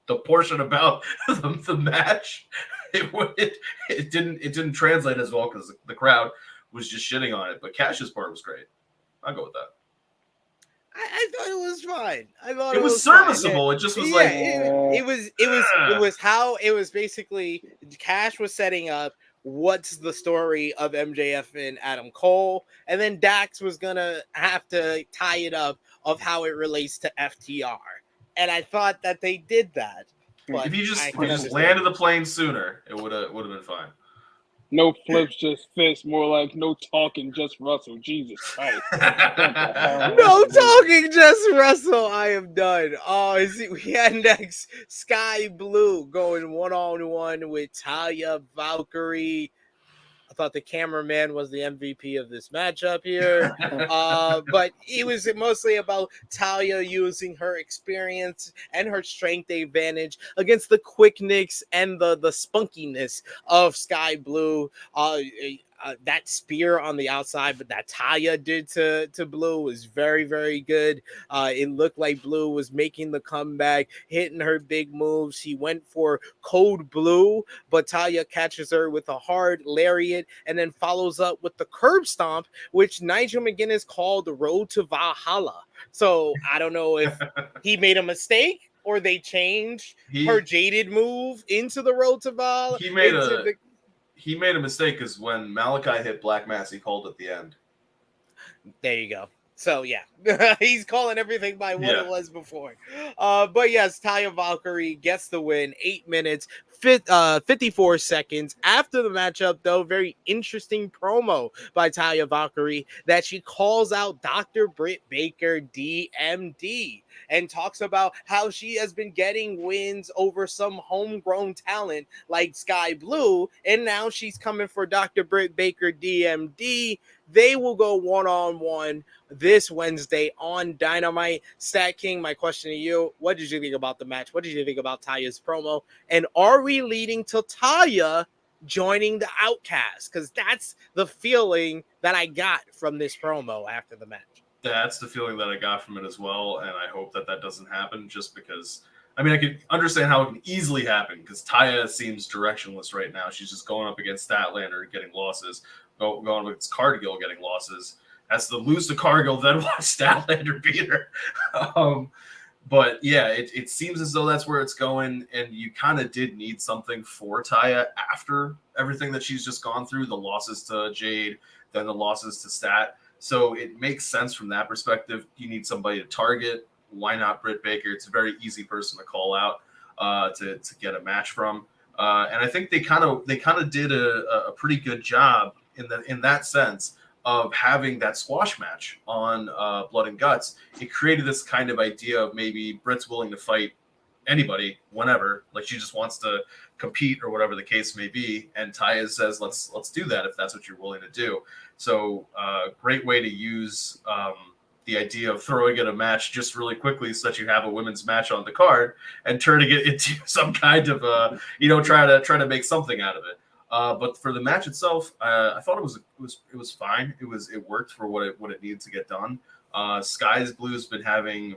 the portion about the match. It didn't translate as well because the crowd was just shitting on it. But Cash's part was great. I'll go with that. I thought it was fine. I thought it was serviceable. Fine. It just was it was how it was basically Cash was setting up what's the story of MJF and Adam Cole, and then Dax was gonna have to tie it up of how it relates to FTR. And I thought that they did that. But if you just landed the plane sooner, it would have been fine. No flips, just fists. More like no talking, just Russell. Jesus Christ. No talking, just Russell. I am done. Oh, we had next Sky Blue going one-on-one with Talia, Valkyrie. I thought the cameraman was the MVP of this matchup here. But it was mostly about Talia using her experience and her strength advantage against the quickness and the spunkiness of Sky Blue. That spear on the outside, but that Talia did to Blue was very, very good. It looked like Blue was making the comeback, hitting her big moves. She went for Code Blue, but Talia catches her with a hard lariat and then follows up with the curb stomp, which Nigel McGuinness called the Road to Valhalla. So I don't know if he made a mistake or they changed her jaded move into the Road to Valhalla. He made a mistake because when Malachi hit Black Mass, he called at the end. There you go. So, yeah, he's calling everything by what it was before. But, yes, Talia Valkyrie gets the win. 8 minutes, 54 seconds. After the matchup, though, very interesting promo by Talia Valkyrie that she calls out Dr. Britt Baker, DMD, and talks about how she has been getting wins over some homegrown talent like Sky Blue, and now she's coming for Dr. Britt Baker, DMD. They will go one-on-one this Wednesday on Dynamite. Stat King, my question to you, what did you think about the match? What did you think about Talia's promo? And are we leading to Talia joining the Outcast? Because that's the feeling that I got from this promo after the match. That's the feeling that I got from it as well, and I hope that doesn't happen just because, I mean, I could understand how it can easily happen because Talia seems directionless right now. She's just going up against Statlander getting losses, going up against Cargill getting losses, has to lose to Cargill, then watch Statlander beat her. But yeah, it seems as though that's where it's going, and you kind of did need something for Taya after everything that she's just gone through, the losses to Jade, then the losses to Stat. So it makes sense from that perspective. You need somebody to target. Why not Britt Baker? It's a very easy person to call out to get a match from. And I think they kind of did a pretty good job in that sense of having that squash match on Blood and Guts. It created this kind of idea of maybe Britt's willing to fight anybody whenever, like she just wants to compete or whatever the case may be, and Taya says let's do that if that's what you're willing to do. So great way to use the idea of throwing in a match just really quickly so that you have a women's match on the card and turning it into some kind of try to make something out of it. But for the match itself, I thought it was fine. It worked for what it needed to get done. Sky's Blue's been having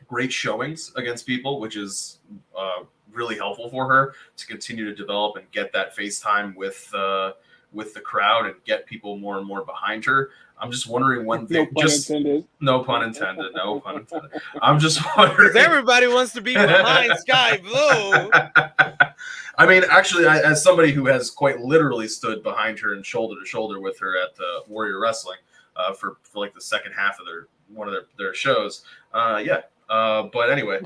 great showings against people, which is really helpful for her to continue to develop and get that face time with the crowd and get people more and more behind her. I'm just wondering when No pun intended. I'm just wondering. Everybody wants to be behind Sky Blue. I mean, actually, as somebody who has quite literally stood behind her and shoulder to shoulder with her at the Warrior Wrestling for like the second half of one of their shows, yeah. But anyway,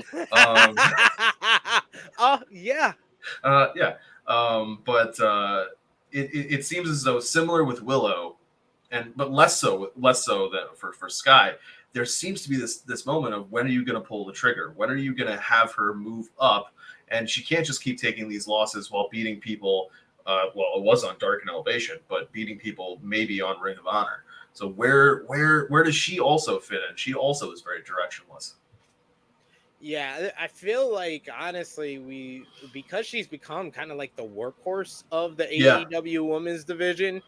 yeah. But it seems as though similar with Willow, but less so than for Sky. There seems to be this moment of when are you going to pull the trigger? When are you going to have her move up? And she can't just keep taking these losses while beating people. Well, it was on Dark and Elevation, but beating people maybe on Ring of Honor. So where does she also fit in? She also is very directionless. Yeah, I feel like honestly because she's become kind of like the workhorse of the AEW women's division,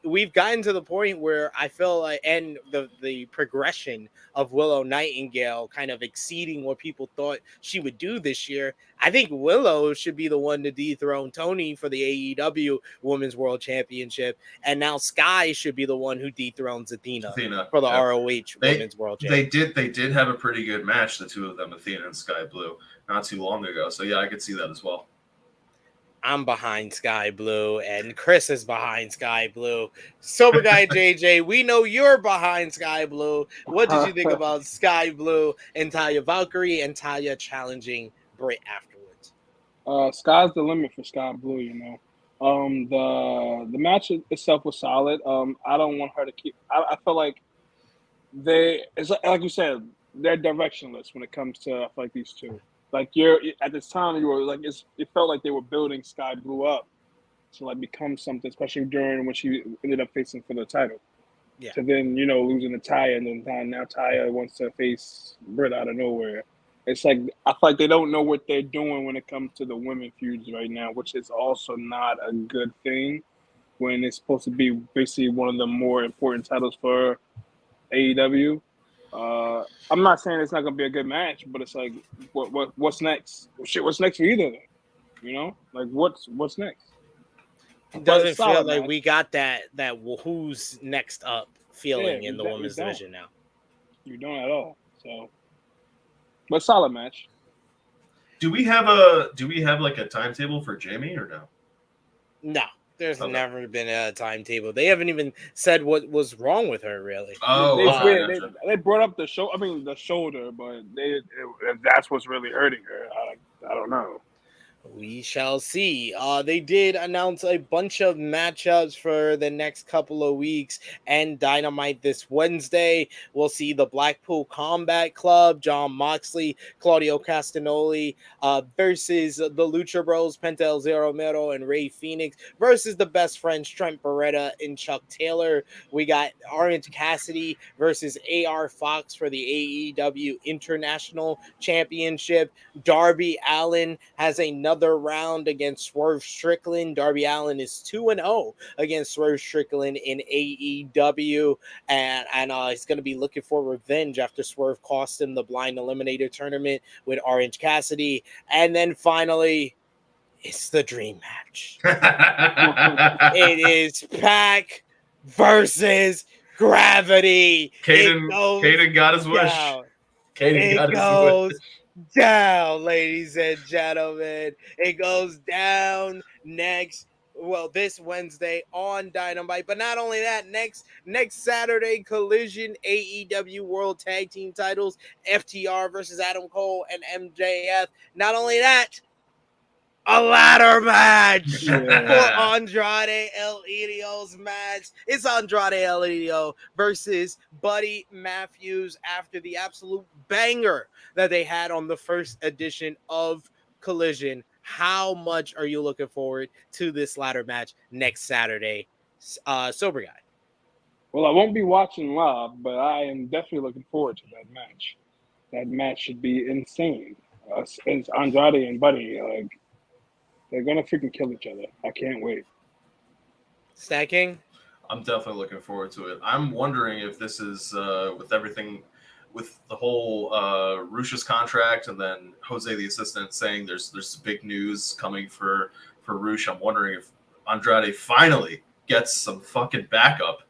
we've gotten to the point where I feel like, and the progression of Willow Nightingale kind of exceeding what people thought she would do this year. I think Willow should be the one to dethrone Tony for the AEW Women's World Championship, and now Sky should be the one who dethrones Athena for the ROH Women's World Championship. They did have a pretty good match, the two of them, Athena and Sky Blue, not too long ago. So yeah, I could see that as well. I'm behind Sky Blue, and Chris is behind Sky Blue. Sober Guy JJ, we know you're behind Sky Blue. What did you think about Sky Blue and Talia Valkyrie and Talia challenging Britt afterwards? Sky's the limit for Sky Blue, you know. The match itself was solid. I don't want her to keep. I feel like it's like you said, they're directionless when it comes to I feel like these two. Like at this time, you were like it felt like they were building Sky Blue up to like become something, especially during when she ended up facing for the title. Yeah. So then losing to Taya, and then now Taya wants to face Britt out of nowhere. It's like I feel like they don't know what they're doing when it comes to the women feuds right now, which is also not a good thing when it's supposed to be basically one of the more important titles for AEW. I'm not saying it's not gonna be a good match, but it's like, what's next? Shit, what's next for either of them? Like what's next? It doesn't feel like we got that who's next up feeling in the women's division now. You don't at all. So, but solid match. Do we have like a timetable for Jamie or no? No. There's never been a timetable. They haven't even said what was wrong with her, really. Oh, they brought up the shoulder, but if that's what's really hurting her, I don't know. We shall see. They did announce a bunch of matchups for the next couple of weeks and Dynamite this Wednesday. We'll see the Blackpool Combat Club, John Moxley, Claudio Castagnoli versus the Lucha Bros, Penta El Zero Miedo and Rey Fenix versus the Best Friends, Trent Beretta and Chuck Taylor. We got Orange Cassidy versus AR Fox for the AEW International Championship. Darby Allin has another round against Swerve Strickland. Darby Allin is 2-0 against Swerve Strickland in AEW, and he's going to be looking for revenge after Swerve cost him the Blind Eliminator tournament with Orange Cassidy. And then finally, it's the dream match. It is Pac versus Gravity. Caden got his wish. Katie got It his goes down, ladies and gentlemen. It goes down this Wednesday on Dynamite. But not only that, next Saturday, Collision, AEW World Tag Team titles, FTR versus Adam Cole and MJF. Not only that, a ladder match for Andrade El Idio's match. It's Andrade El Idio versus Buddy Matthews after the absolute banger that they had on the first edition of Collision. How much are you looking forward to this ladder match next Saturday, Sober Guy? Well, I won't be watching live, but I am definitely looking forward to that match. That match should be insane. It's Andrade and Buddy, like, they're gonna freaking kill each other. I can't wait. Stacking? I'm definitely looking forward to it. I'm wondering if this is with everything, with the whole Rush's contract, and then Jose the assistant saying there's big news coming for Rush. I'm wondering if Andrade finally gets some fucking backup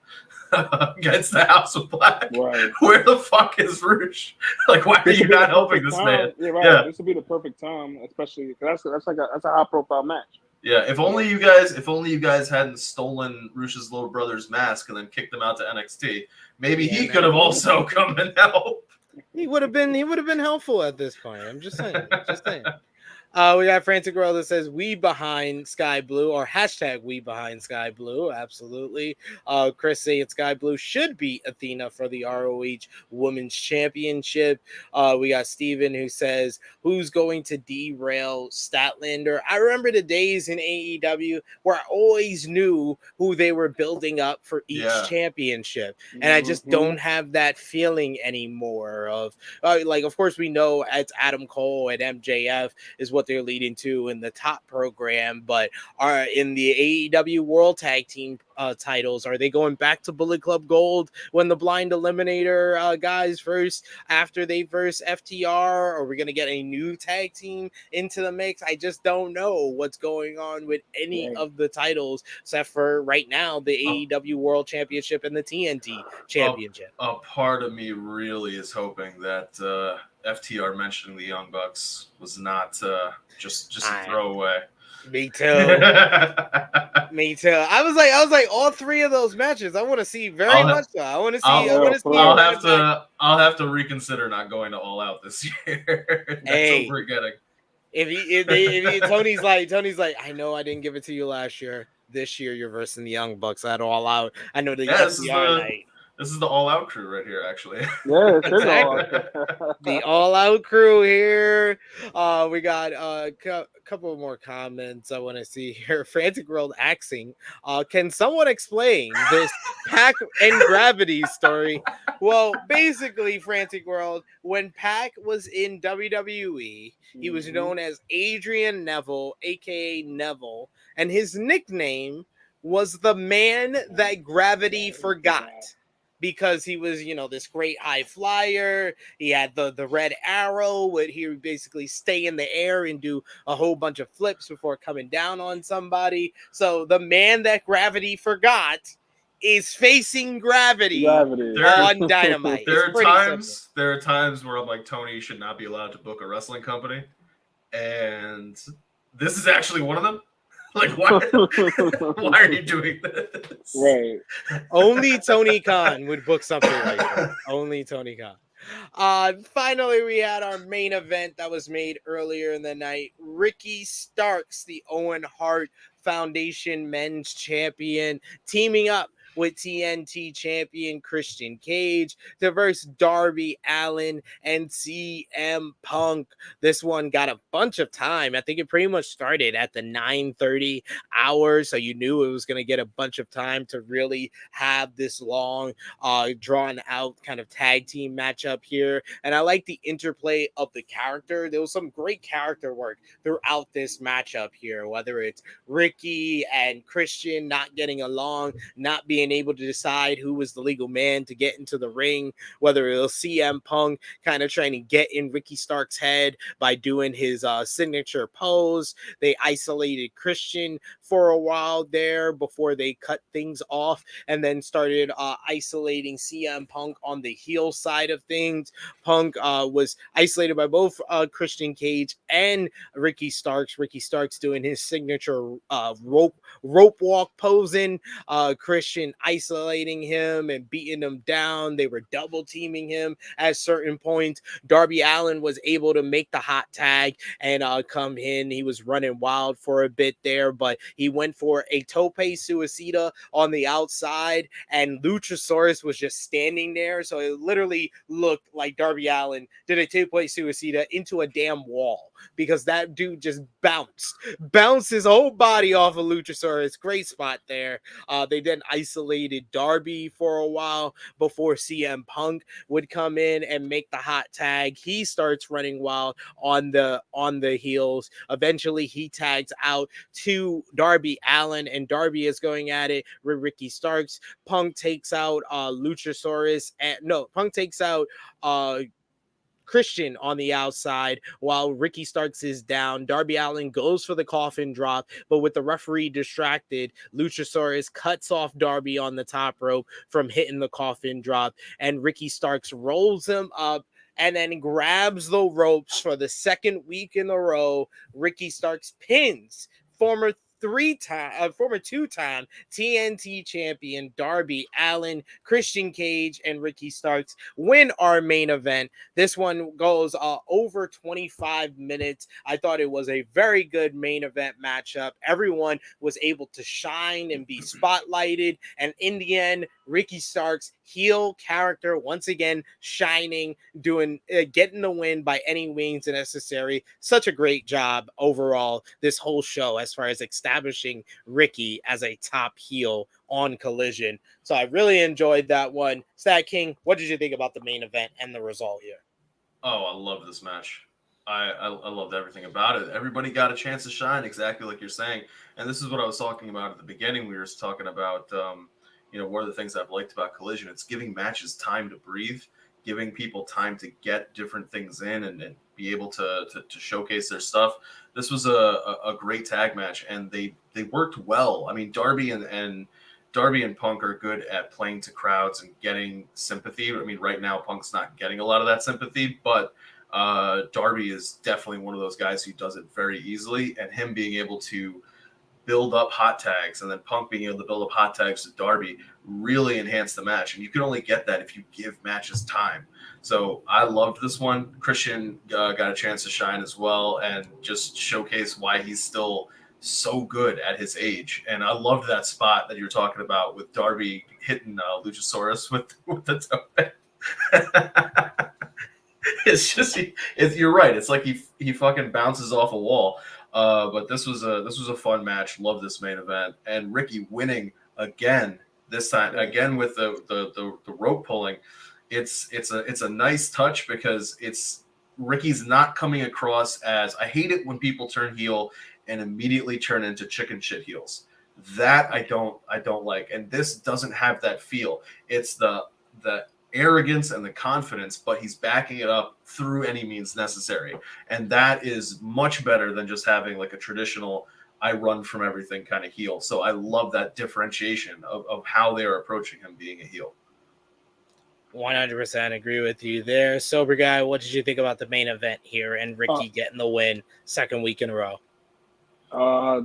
against the House of Black. Right. Where the fuck is Rush? Like, why are you not helping this man? Yeah, right. Yeah. This would be the perfect time, especially because that's a high profile match. Yeah, if only you guys hadn't stolen Rush's little brother's mask and then kicked him out to NXT, maybe he could have also come and help. He would have been helpful at this point. I'm just saying. We got Frantic Girl that says we behind Sky Blue, or hashtag we behind Sky Blue. Absolutely. Chris saying Sky Blue should be Athena for the ROH Women's Championship. We got Steven who says who's going to derail Statlander. I remember the days in AEW where I always knew who they were building up for each championship. And I just don't have that feeling anymore of of course we know it's Adam Cole and MJF is what they're leading to in the top program, but are in the AEW World Tag Team titles, are they going back to Bullet Club Gold when the Blind Eliminator guys first after they verse FTR? Are we going to get a new tag team into the mix? I just don't know what's going on with any of the titles except for right now the AEW World Championship and the TNT Championship. A part of me really is hoping that FTR mentioning the Young Bucks was not just a throwaway. Me too. Me too. I was like, all three of those matches, I want to see very much so. I want to see. I'll have to reconsider not going to All Out this year. That's what we're getting. Tony's like, I know I didn't give it to you last year. This year you're versing the Young Bucks at All Out. I know the FTR night. This is the All Out crew right here, actually. Yeah, it's exactly. The All Out crew here. We got a couple more comments I want to see here. Frantic World axing. Can someone explain this Pac and Gravity story? Well, basically, Frantic World, when Pac was in WWE, he was known as Adrian Neville, aka Neville, and his nickname was the man that Gravity forgot. Because he was, this great high flyer. He had the red arrow where he would basically stay in the air and do a whole bunch of flips before coming down on somebody. So the man that Gravity forgot is facing Gravity. On Dynamite. There are times where I'm like, Tony, you should not be allowed to book a wrestling company. And this is actually one of them. Like, why are you doing this? Right. Only Tony Khan would book something like that. Only Tony Khan. Finally, we had our main event that was made earlier in the night. Ricky Starks, the Owen Hart Foundation Men's Champion, teaming up with TNT champion Christian Cage to verse Darby Allin and CM Punk. This one got a bunch of time. I think it pretty much started at the 9:30 hour, so you knew it was going to get a bunch of time to really have this long, drawn out kind of tag team matchup here. And I like the interplay of the character. There was some great character work throughout this matchup here, whether it's Ricky and Christian not getting along, not being being able to decide who was the legal man to get into the ring, whether it was CM Punk kind of trying to get in Ricky Stark's head by doing his signature pose. They isolated Christian for a while there before they cut things off and then started isolating CM Punk on the heel side of things. Punk was isolated by both Christian Cage and Ricky Starks. Ricky Starks doing his signature rope walk posing. Christian isolating him and beating him down. They were double teaming him at certain points. Darby Allin was able to make the hot tag and come in. He was running wild for a bit there, but he went for a tope suicida on the outside, and Luchasaurus was just standing there. So it literally looked like Darby Allin did a tope suicida into a damn wall because that dude just bounced his whole body off of Luchasaurus. Great spot there. They then isolated Darby for a while before CM Punk would come in and make the hot tag. He starts running wild on the heels. Eventually he tags out to Darby Allin, and Darby is going at it with Ricky Starks. Punk takes out Luchasaurus, and Punk takes out Christian on the outside while Ricky Starks is down. Darby Allin goes for the coffin drop, but with the referee distracted, Luchasaurus cuts off Darby on the top rope from hitting the coffin drop, and Ricky Starks rolls him up and then grabs the ropes for the second week in a row. Ricky Starks pins former two-time TNT champion Darby Allin. Christian Cage and Ricky Starks win our main event. This one goes over 25 minutes. I thought it was a very good main event matchup. Everyone was able to shine and be spotlighted, and in the end, Ricky Starks' heel character once again shining, getting the win by any means necessary. Such a great job overall this whole show as far as establishing Ricky as a top heel on Collision. So I really enjoyed that one. Stat King, what did you think about the main event and the result here? Oh, I love this match. I loved everything about it. Everybody got a chance to shine, exactly like you're saying. And this is what I was talking about at the beginning. We were talking about, one of the things I've liked about Collision. It's giving matches time to breathe, giving people time to get different things in and be able to showcase their stuff. This was a great tag match, and they worked well. I mean, Darby and Punk are good at playing to crowds and getting sympathy. I mean, right now Punk's not getting a lot of that sympathy, but Darby is definitely one of those guys who does it very easily, and him being able to build up hot tags and then Punk being able to build up hot tags to Darby really enhanced the match. And you can only get that if you give matches time. So I loved this one. Christian got a chance to shine as well and just showcase why he's still so good at his age. And I loved that spot that you're talking about with Darby hitting Luchasaurus with the toe. It's just, you're right. It's like he fucking bounces off a wall. But this was a fun match. Love this main event, and Ricky winning again this time again with the rope pulling. It's a nice touch because Ricky's not coming across as, I hate it when people turn heel and immediately turn into chicken shit heels. That I don't like, and this doesn't have that feel. It's the arrogance and the confidence, but he's backing it up through any means necessary. And that is much better than just having like a traditional I run from everything kind of heel. So I love that differentiation of how they're approaching him being a heel. 100% agree with you there. Sober Guy, what did you think about the main event here and Ricky getting the win second week in a row?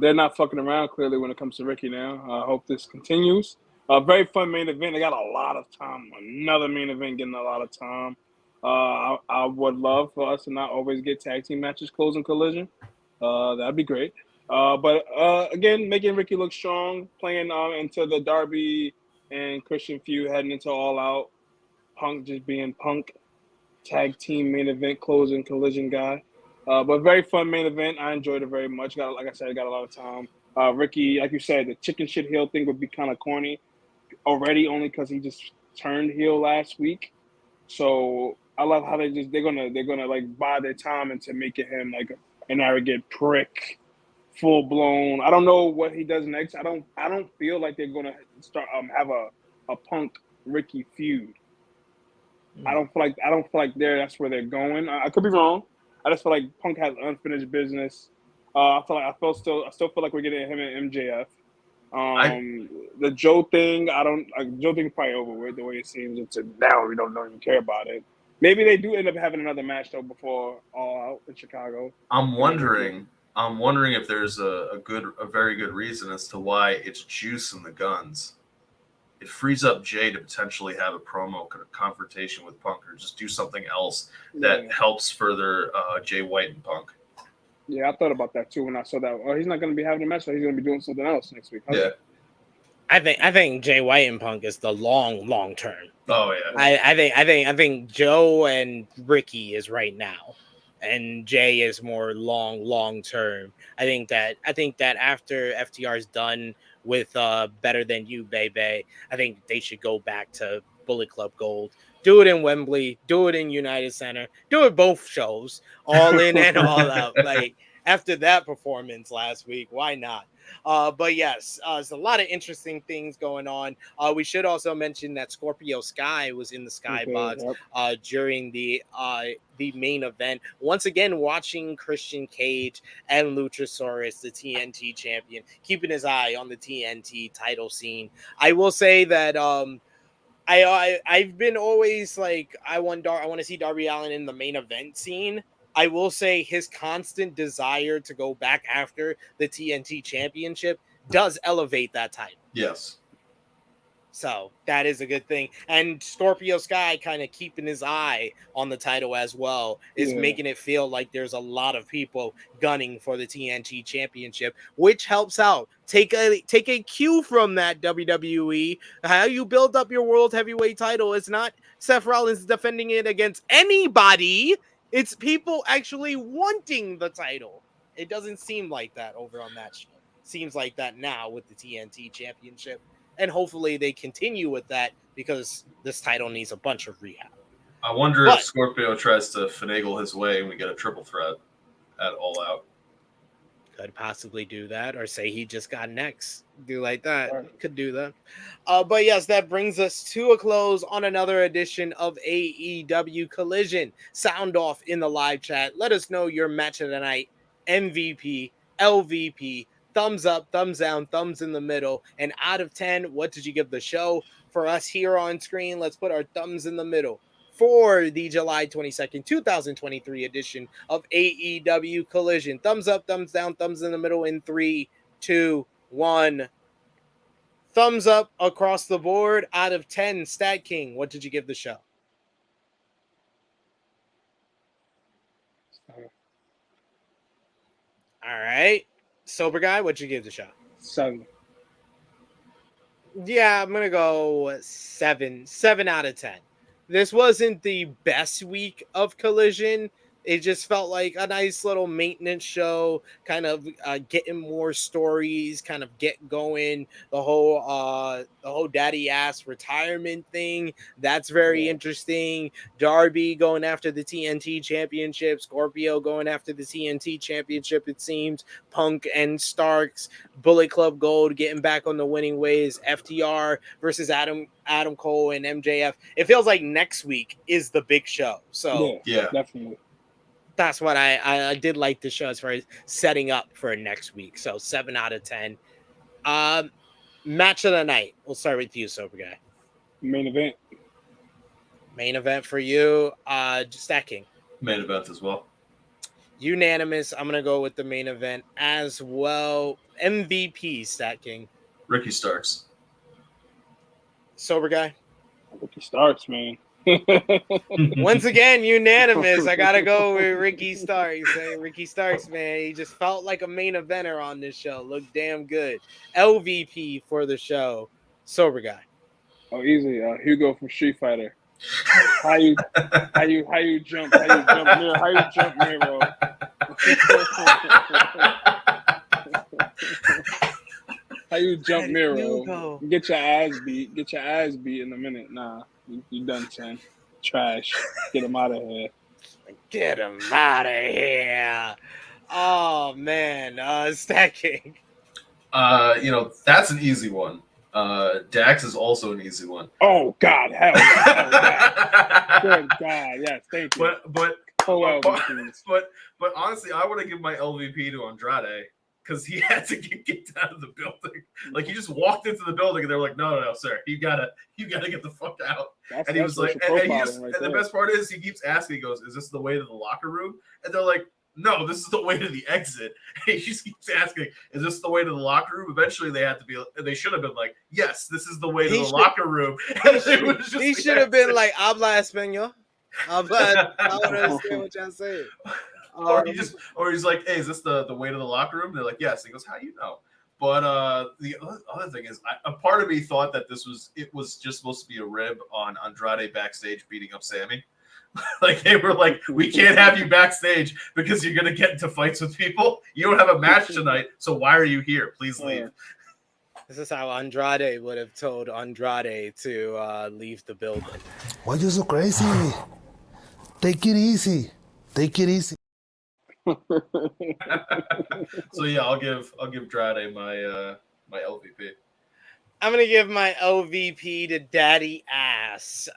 They're not fucking around clearly when it comes to Ricky now. I hope this continues. A very fun main event. They got a lot of time. Another main event getting a lot of time. I would love for us to not always get tag team matches closing Collision. That'd be great. But again, making Ricky look strong, playing into the Darby and Christian feud, heading into All Out. Punk just being Punk. Tag team main event closing Collision guy. But very fun main event. I enjoyed it very much. Like I said, got a lot of time. Ricky, like you said, the chicken shit heel thing would be kind of corny already, only because he just turned heel last week. So I love how they're gonna like buy their time into making him like an arrogant prick full blown. I don't know what he does next. I don't feel like they're gonna start have a Punk Ricky feud. I don't feel like that's where they're going. I could be wrong. I just feel like Punk has unfinished business. I still feel like we're getting him and MJF. The Joe thing, Joe thing's probably over with the way it seems. It's now we don't even care about it. Maybe they do end up having another match though before All Out in Chicago. I'm wondering if there's a very good reason as to why it's Juice and the Guns. It frees up Jay to potentially have a promo confrontation with Punk or just do something else that helps further Jay White and Punk. Yeah, I thought about that too when I saw that. Oh, he's not going to be having a match, so he's going to be doing something else next week. Yeah. I think Jay White and Punk is the long term. Oh yeah. I think Joe and Ricky is right now, and Jay is more long term. I think that after FTR is done with Better Than You, baby, I think they should go back to Bullet Club Gold. Do it in Wembley, do it in United Center, do it both shows, all in and all out. Like after that performance last week, why not? But yes, there's a lot of interesting things going on. We should also mention that Scorpio Sky was in the Skybox during the main event. Once again, watching Christian Cage and Luchasaurus, the TNT champion, keeping his eye on the TNT title scene. I will say that I've been always like I want to see Darby Allin in the main event scene. I will say his constant desire to go back after the TNT championship does elevate that title. Yes. So that is a good thing. And Scorpio Sky kind of keeping his eye on the title as well is making it feel like there's a lot of people gunning for the TNT championship, which helps out. Take a cue from that, WWE. How you build up your world heavyweight title is not Seth Rollins defending it against anybody. It's people actually wanting the title. It doesn't seem like that over on that show. Seems like that now with the TNT championship. And hopefully they continue with that because this title needs a bunch of rehab. I wonder if Scorpio tries to finagle his way and we get a triple threat at All Out. Could possibly do that, or say he just got next. Do like that. Could do that. But yes, that brings us to a close on another edition of AEW Collision. Sound off in the live chat. Let us know your match of the night, MVP, LVP, thumbs up, thumbs down, thumbs in the middle, and out of 10, what did you give the show? For us here on screen, let's put our thumbs in the middle for the July 22nd, 2023 edition of AEW Collision. Thumbs up, thumbs down, thumbs in the middle in 3, 2, 1. Thumbs up across the board. Out of 10, Stat King, what did you give the show? All right. Sober Guy, what'd you give the show? 7. Yeah, I'm going to go 7. 7 out of 10. This wasn't the best week of Collision. It just felt like a nice little maintenance show, kind of getting more stories, kind of get going. The whole daddy ass retirement thing, that's very interesting. Darby going after the TNT championship, Scorpio going after the TNT championship. It seems Punk and Starks, Bullet Club Gold getting back on the winning ways. FTR versus Adam Cole and MJF. It feels like next week is the big show. So yeah, definitely. That's what I did like the show as far as setting up for next week. So 7 out of 10. Match of the night. We'll start with you, Sober Guy. Main event. Main event for you. Stacking. Main event as well. Unanimous. I'm gonna go with the main event as well. MVP, Stacking. Ricky Starks. Sober Guy. Ricky Starks, man. Once again, unanimous. I gotta go with Ricky Starks. Ricky Starks, man, he just felt like a main eventer on this show. Looked damn good. LVP for the show, Sober Guy. Oh, easy. Hugo from Street Fighter. How you jump? How you jump Miro? How you jump Miro? Get your ass beat. Get your ass beat in a minute. Nah. You done, son. Trash. Get him out of here. Get him out of here. Oh man, stacking. That's an easy one. Dax is also an easy one. Oh God, hell yeah. Good God, yes, thank you. But LVPs. but honestly, I want to give my LVP to Andrade because he had to get out of the building. Like he just walked into the building and they're like, no, sir, you gotta get the fuck out. And he was like, and the best part is he keeps asking, he goes, is this the way to the locker room? And they're like, no, this is the way to the exit. And he just keeps asking, is this the way to the locker room? Eventually they should have been like, yes, this is the way to the locker room. He should have been like, habla español. I don't understand what y'all saying. Or he's like, hey, is this the way to the locker room? They're like, yes. He goes, how do you know? But the other thing is, a part of me thought that it was just supposed to be a rib on Andrade backstage beating up Sammy. Like they were like, we can't have you backstage because you're gonna get into fights with people. You don't have a match tonight, so why are you here? Please leave. This is how Andrade would have told Andrade to leave the building. Why you so crazy? Take it easy. Take it easy. So yeah, I'll give Andrade my LVP. I'm gonna give my LVP to Daddy Ass,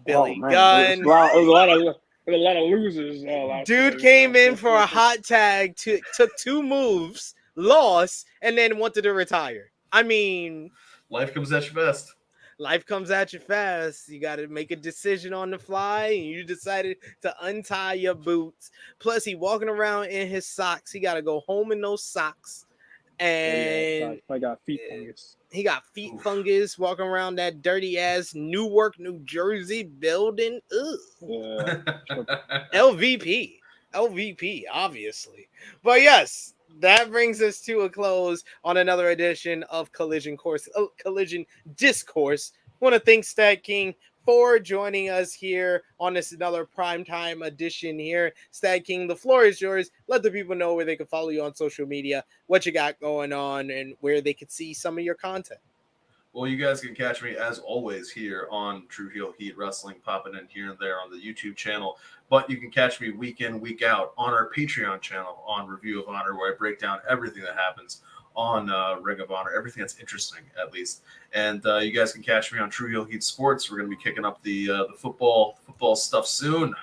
Billy Gunn. There's a lot of losers. Dude came in for a hot tag, took 2 moves, lost, and then wanted to retire. I mean, life comes at you fast. Life comes at you fast. You got to make a decision on the fly, and you decided to untie your boots. Plus, he walking around in his socks. He got to go home in those socks. And I got feet fungus. He got feet fungus walking around that dirty ass Newark, New Jersey building. Ugh. Yeah. LVP, obviously. But yes, that brings us to a close on another edition of Collision Discourse. I want to thank Stat King for joining us here on this another primetime edition here. Stat King, the floor is yours. Let the people know where they can follow you on social media, what you got going on, and where they can see some of your content. Well, you guys can catch me, as always, here on True Heel Heat Wrestling, popping in here and there on the YouTube channel. But you can catch me week in, week out on our Patreon channel on Review of Honor, where I break down everything that happens on Ring of Honor, everything that's interesting, at least. And you guys can catch me on True Heel Heat Sports. We're going to be kicking up the football stuff soon.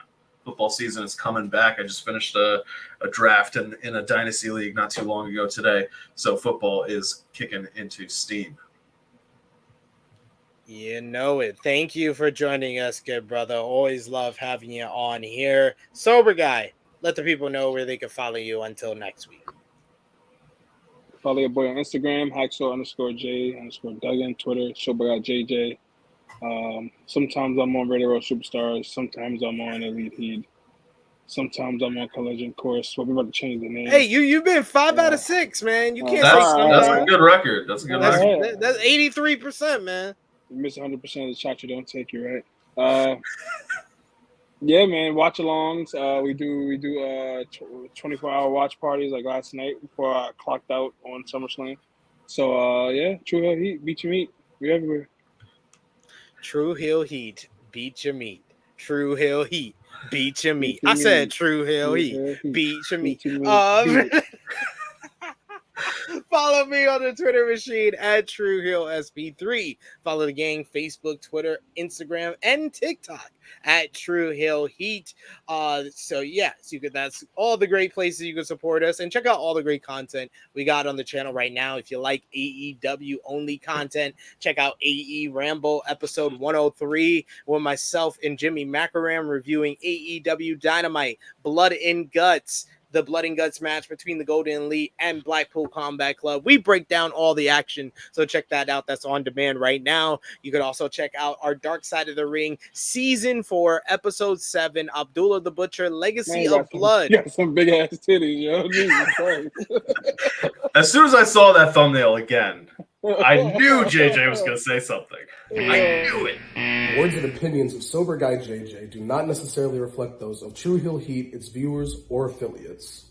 Football season is coming back. I just finished a draft in a dynasty league not too long ago today. So football is kicking into steam. You know it. Thank you for joining us, good brother. Always love having you on here. Sober Guy, let the people know where they can follow you until next week. Follow your boy on Instagram, hacksaw_J_Duggan, Twitter, SoberGuyJJ. Sometimes I'm on Radio Row Superstars. Sometimes I'm on Elite Heat. Sometimes I'm on Collision Course. Well, we're about to change the name. Hey, you've been 5 out of 6, man. You can't that's a good record. That's 83%, man. You miss 100% of the shots you don't take. You're right. Yeah, man. Watch alongs. We do 24-hour watch parties like last night before I clocked out on SummerSlam. So yeah, True Heel Heat, beat your meat. We're everywhere. True Heel Heat, beat your meat. True Heel Heat, beat your meat. I said True Heel Heat, beat your meat. Follow me on the Twitter machine at TrueHeelSP3. Follow the gang, Facebook, Twitter, Instagram, and TikTok at True Heel Heat. So yes, that's all the great places you can support us, and check out all the great content we got on the channel right now. If you like AEW only content, check out AE Ramble episode 103 with myself and Jimmy Macaram reviewing AEW Dynamite Blood and Guts, the Blood and Guts match between the Golden Elite and Blackpool Combat Club. We break down all the action, so check that out. That's on demand right now. You could also check out our Dark Side of the Ring Season 4, Episode 7, Abdullah the Butcher, Legacy of Blood. You got some big-ass titties, yo. Jesus Christ. As soon as I saw that thumbnail again, I knew JJ was going to say something. I knew it. The words and opinions of Sober Guy JJ do not necessarily reflect those of True Heel Heat, its viewers, or affiliates.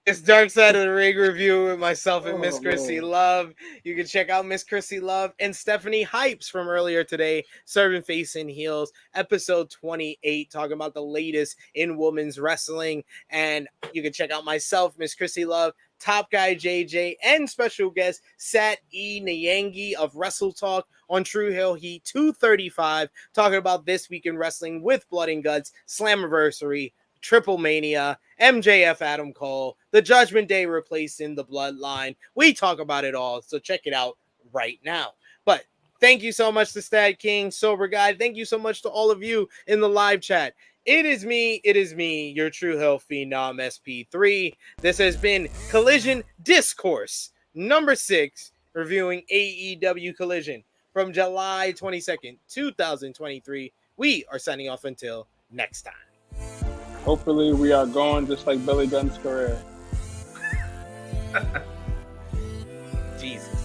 It's Dark Side of the Ring review with myself and Miss Oh, Chrissy man. Love. You can check out Miss Chrissy Love and Stephanie Hypes from earlier today, Serving Face and Heels, episode 28, talking about the latest in women's wrestling. And you can check out myself, Miss Chrissy Love, Top Guy JJ, and special guest Sat E. Nyangi of Wrestle Talk on True Hill Heat 235, talking about this week in wrestling with Blood and Guts, Slammiversary, Triple Mania, MJF Adam Cole, the Judgment Day replacing the Bloodline. We talk about it all, so check it out right now. But thank you so much to Stad King, Sober Guy. Thank you so much to all of you in the live chat. It is me, your True Hill Phenom SP3. This has been Collision Discourse number 6, reviewing AEW Collision from July 22nd, 2023. We are signing off until next time. Hopefully, we are going just like Billy Gunn's career. Jesus.